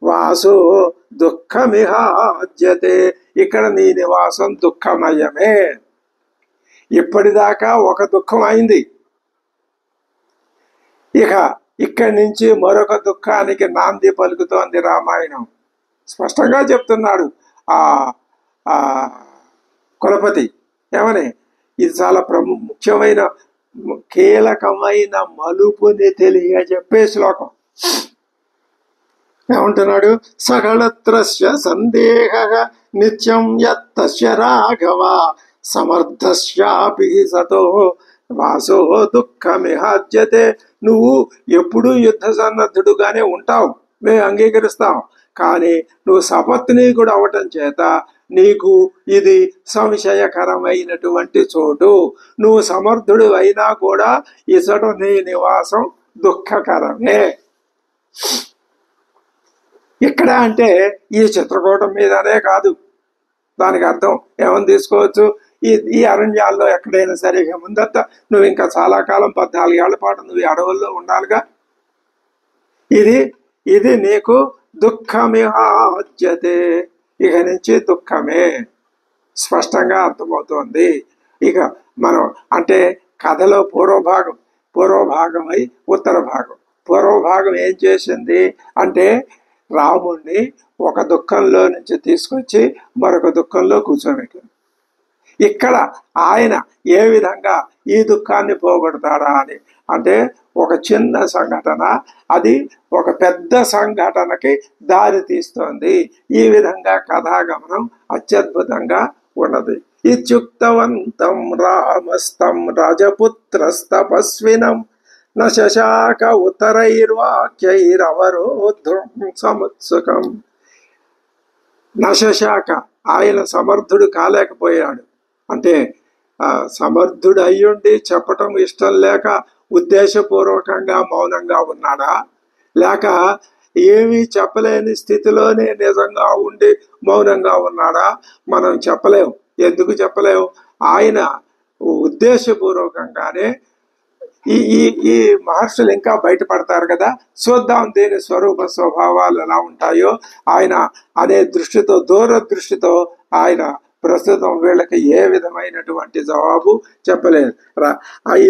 వాసో దుఃఖమిహాజ్యతే, ఇక్కడ నీ నివాసం దుఃఖమయమే. ఇప్పటిదాకా ఒక దుఃఖం అయింది, ఇక ఇక్కడి నుంచి మరొక దుఃఖానికి నాంది పలుకుతోంది రామాయణం. స్పష్టంగా చెప్తున్నాడు ఆ కులపతి ఏమని, ఇది చాలా ముఖ్యమైన కీలకమైన మలుపుని తెలియజెప్పే శ్లోకం. ఏమంటున్నాడు? సకలత్రస్య సందేహ నిత్యం యత్తస్య రాఘవ సమర్థస్యాపి సతో వాసో దుఃఖమిహాజ్యతే. నువ్వు ఎప్పుడూ యుద్ధ సన్నద్ధుడుగానే ఉంటావు, మేము అంగీకరిస్తాం, కానీ నువ్వు సపత్నీకుడు అవటం చేత నీకు ఇది సంశయకరమైనటువంటి చోటు. నువ్వు సమర్థుడు అయినా కూడా ఇసట నీ నివాసం దుఃఖకరమే. ఇక్కడ అంటే ఈ చిత్రకూటం మీదనే కాదు, దానికి అర్థం ఏమని తీసుకోవచ్చు, ఈ అరణ్యాల్లో ఎక్కడైనా సరే ముందత్త నువ్వు ఇంకా చాలా కాలం 14 ఏళ్ల పాటు నువ్వు అడవుల్లో ఉండాలిగా. ఇది నీకు దుఃఖమిహాజ్యతే, ఇక నుంచి దుఃఖమే స్పష్టంగా అర్థమవుతోంది. ఇక మనం అంటే కథలో పూర్వభాగమై ఉత్తర భాగం. పూర్వభాగం ఏం చేసింది అంటే రాముణ్ణి ఒక దుఃఖంలో నుంచి తీసుకొచ్చి మరొక దుఃఖంలో కూర్చోబెట్టింది. ఇక్కడ ఆయన ఏ విధంగా ఈ దుఃఖాన్ని పోగొడతాడా అని, అంటే ఒక చిన్న సంఘటన అది ఒక పెద్ద సంఘటనకి దారి తీస్తోంది. ఈ విధంగా కథాగమనం అత్యద్భుతంగా ఉన్నది. ఇత్యుక్తవంతం రామస్తం రాజపుత్రస్తపస్వినం న శశాక ఉత్తరైర్వాక్యైరవరోద్ధం సముత్సుకం. నశశాక, ఆయన సమర్థుడు కాలేకపోయాడు. అంటే సమర్థుడు అయ్యుండి చెప్పటం ఇష్టం లేక ఉద్దేశపూర్వకంగా మౌనంగా ఉన్నాడా, లేక ఏమీ చెప్పలేని స్థితిలోనే నిజంగా ఉండి మౌనంగా ఉన్నాడా? మనం చెప్పలేము. ఎందుకు చెప్పలేము? ఆయన ఉద్దేశపూర్వకంగానే ఈ మహర్షులు ఇంకా బయటపడతారు కదా, చూద్దాం దీని స్వరూప స్వభావాలు ఎలా ఉంటాయో ఆయన అనే దృష్టితో, దూరదృష్టితో ఆయన ప్రస్తుతం వీళ్ళకి ఏ విధమైనటువంటి జవాబు చెప్పలేదు.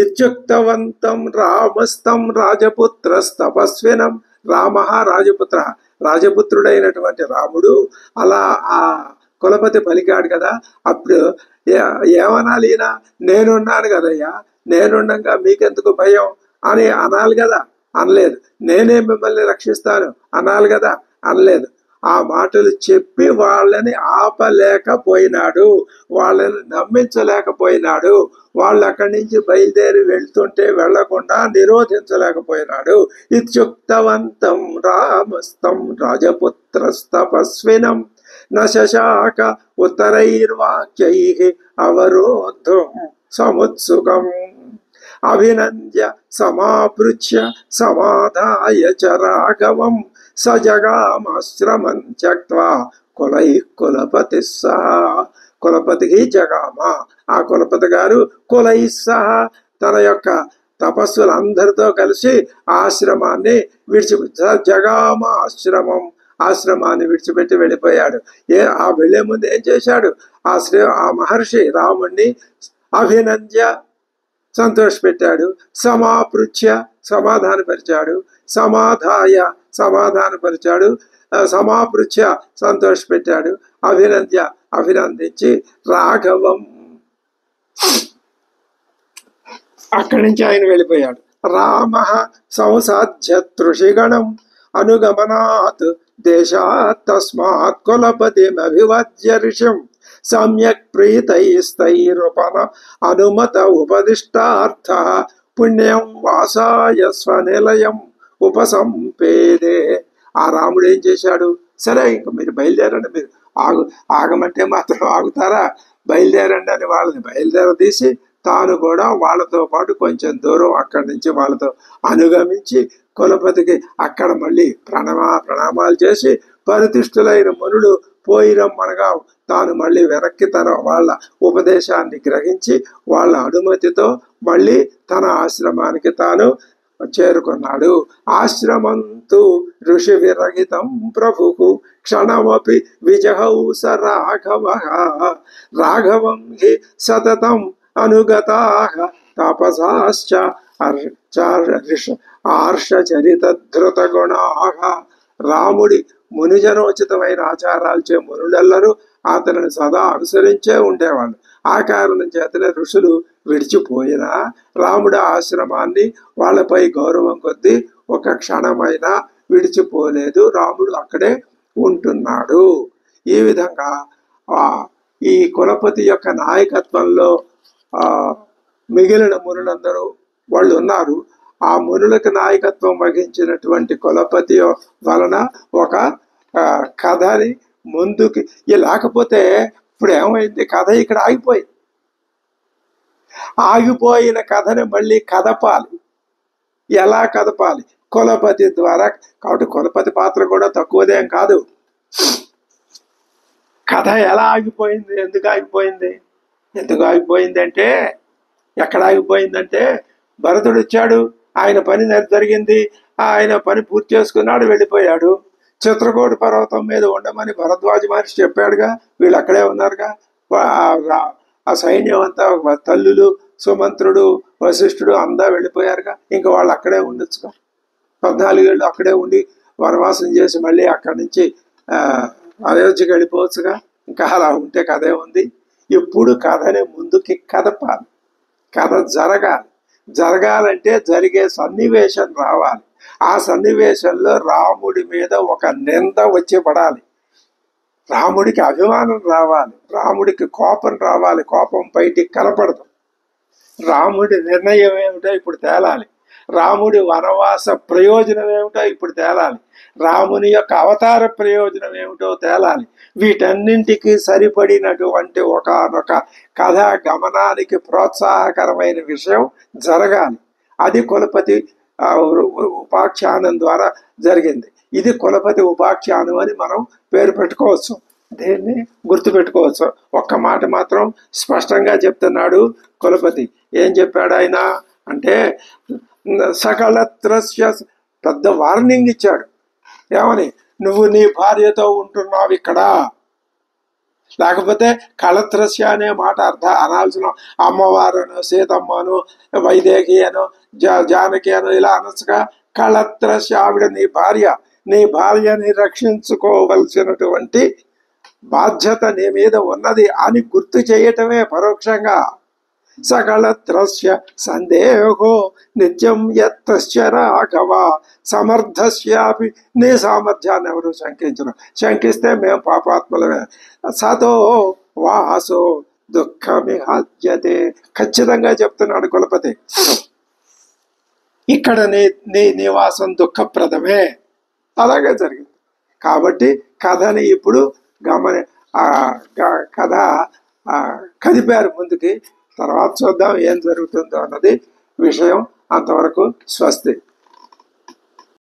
ఇత్యుక్తవంతం రామస్తం రాజపుత్రస్తపస్వినం. రామ రాజపుత్ర, రాజపుత్రుడైనటువంటి రాముడు అలా ఆ కులపతి పలికాడు కదా. అప్పుడు ఏమనాలి ఈయన? నేనున్నాను కదయ్యా, నేనుండగా మీకెందుకు భయం అని అనాలి కదా, అనలేదు. నేనే మిమ్మల్ని రక్షిస్తాను అనాలి కదా, అనలేదు. ఆ మాటలు చెప్పి వాళ్ళని ఆపలేకపోయినాడు, వాళ్ళని నమ్మించలేకపోయినాడు, వాళ్ళు అక్కడి నుంచి బయలుదేరి వెళ్తుంటే వెళ్లకుండా నిరోధించలేకపోయినాడు. ఇత్యుక్తవంతం రామస్తం రాజపుత్రస్తపస్వినం నశాక ఉత్తరైర్వాక్యైః అవరోధం సముత్సుకం అభినంద్య సమాపృచ్య సమాధాయ చ రాఘవం సజగామాశ్రమం త్యక్త్వా కులైః కులపతి సహా. కులపతికి జగామ, ఆ కులపతి గారు కులైః సహా తన యొక్క తపస్సులందరితో కలిసి ఆశ్రమాన్ని జగామ ఆశ్రమం, ఆశ్రమాన్ని విడిచిపెట్టి వెళ్ళిపోయాడు. ఆ వెళ్లే ముందు ఏం చేశాడు? ఆ మహర్షి రాముణ్ణి అభినంద్య సంతోషపెట్టాడు, సమాపృచ్య సమాధానపరిచాడు, సమాధాయ సమాధానపరిచాడు, సమాపృచ్య సంతోషపెట్టాడు, అభినంద్య అభినందించి రాఘవం అక్కడి నుంచి ఆయన వెళ్ళిపోయాడు. రామ సంసాధ్య తృషిగణం అనుగమనాత్ దేశాత్ తస్మాత్ కులపతిమభివాద్య ఋషిం సమ్యక్ ప్రీతైస్తైరుపన అనుమత ఉపదిష్టార్థ పుణ్యం వాసాయ స్వనిలయం ఉపసంపేదే. ఆ రాముడు ఏం చేశాడు? సరే ఇంక మీరు బయలుదేరండి, మీరు ఆగమంటే మాత్రం ఆగుతారా? బయలుదేరండి అని వాళ్ళని బయలుదేరదీసి తాను కూడా వాళ్ళతో పాటు కొంచెం దూరం అక్కడి నుంచి వాళ్ళతో అనుగమించి కులపతికి అక్కడ మళ్ళీ ప్రణామాలు చేసి పరితిష్ఠులైన మునులు పోయిరమ్మనగా తాను మళ్ళీ వెనక్కి వాళ్ళ ఉపదేశాన్ని గ్రహించి వాళ్ళ అనుమతితో మళ్ళీ తన ఆశ్రమానికి తాను చేరుకున్నాడు. ఆశ్రమంతు ఋషి విరహితం ప్రభు క్షణమపి విజహౌ స రాఘవ రాఘవం హి సతతం అనుగతాః తపసాశ్చ ఆర్షచరితధృతగుణాః. రాముడి మునిజనోచితమైన ఆచారాలచే మునులెల్లరూ అతనిని సదా అనుసరించే ఉండేవాళ్ళు. ఆ కారణం చేతనే ఋషులు విడిచిపోయినా రాముడి ఆశ్రమాన్ని వాళ్ళపై గౌరవం కొద్దీ ఒక క్షణమైనా విడిచిపోలేదు, రాముడు అక్కడే ఉంటున్నాడు. ఈ విధంగా ఈ కులపతి యొక్క నాయకత్వంలో మిగిలిన మునులందరూ వాళ్ళు ఉన్నారు. ఆ మునులకు నాయకత్వం వహించినటువంటి కులపతి వలన ఒక కథని ముందుకి లేకపోతే ఇప్పుడు ఏమైంది? కథ ఇక్కడ ఆగిపోయిన కథని మళ్ళీ కదపాలి. ఎలా కదపాలి? కులపతి ద్వారా. కాబట్టి కులపతి పాత్ర కూడా తక్కువదేం కాదు. కథ ఎలా ఆగిపోయింది? ఎందుకు ఆగిపోయింది అంటే ఎక్కడ ఆగిపోయిందంటే భరతుడు వచ్చాడు, ఆయన పని జరిగింది, ఆయన పని పూర్తి చేసుకున్నాడు, వెళ్ళిపోయాడు. చిత్రకూట పర్వతం మీద ఉండమని భరద్వాజ మహర్షి చెప్పాడుగా, వీళ్ళు అక్కడే ఉన్నారుగా. ఆ సైన్యం అంతా తల్లులు, సుమంత్రుడు, వశిష్ఠుడు అందా వెళ్ళిపోయారుగా. ఇంకా వాళ్ళు అక్కడే ఉండొచ్చుగా. 14 ఏళ్ళు అక్కడే ఉండి వనవాసం చేసి మళ్ళీ అక్కడి నుంచి అయోధ్యకి వెళ్ళిపోవచ్చుగా. ఇంకా అలా ఉంటే కథే ఉంది. ఇప్పుడు కథని ముందుకి కదపాలి. కథ జరగాలంటే జరిగే సన్నివేశం రావాలి. ఆ సన్నివేశంలో రాముడి మీద ఒక నింద వచ్చి పడాలి, రాముడికి అభిమానం రావాలి, రాముడికి కోపం రావాలి. కోపం బయటికి కనపడదు. రాముడి నిర్ణయం ఏమిటో ఇప్పుడు తేలాలి, రాముడి వనవాస ప్రయోజనం ఏమిటో ఇప్పుడు తేలాలి, రాముని యొక్క అవతార ప్రయోజనం ఏమిటో తేలాలి. వీటన్నింటికి సరిపడినటువంటి ఒకనొక కథా గమనానికి ప్రోత్సాహకరమైన విషయం జరగాలి. అది కులపతి ఉపాఖ్యానం ద్వారా జరిగింది. ఇది కులపతి ఉపాఖ్యానం అని మనం పేరు పెట్టుకోవచ్చు, దీన్ని గుర్తుపెట్టుకోవచ్చు. ఒక్క మాట మాత్రం స్పష్టంగా చెప్తున్నాడు కులపతి. ఏం చెప్పాడు ఆయన అంటే, సకలత్రస్య పెద్ద వార్నింగ్ ఇచ్చాడు. ఏమని? నువ్వు నీ భార్యతో ఉంటున్నావు ఇక్కడ, లేకపోతే కళత్రస్య అనే మాట అనాల్సిన అమ్మవారును, సీతమ్మను, వైదేహి అను, జానకి అను ఇలా అనొచ్చుగా. కళత్రస్య, ఆవిడ నీ భార్య, నీ భార్యని రక్షించుకోవలసినటువంటి బాధ్యత నీ మీద ఉన్నది అని గుర్తు చేయటమే పరోక్షంగా. సకల ద్రశ్య సందేహో నిత్యం యత్తస్య రాఘవ సమర్థస్యాపి. నీ సామర్థ్యాన్ని ఎవరు శంకించరు. శంకిస్తే మేము పాపాత్ములమే. సతో వాసో దుఃఖమిహత్యతే. ఖచ్చితంగా చెప్తున్నాడు కులపతి. ఇక్కడ నీ నీ నివాసం దుఃఖప్రదమే. అలాగే జరిగింది. కాబట్టి కథని ఇప్పుడు కథ కదిపారు ముందుకి. తర్వాత చూద్దాం ఏం జరుగుతుందో అన్నది విషయం. అంతవరకు స్వస్తి.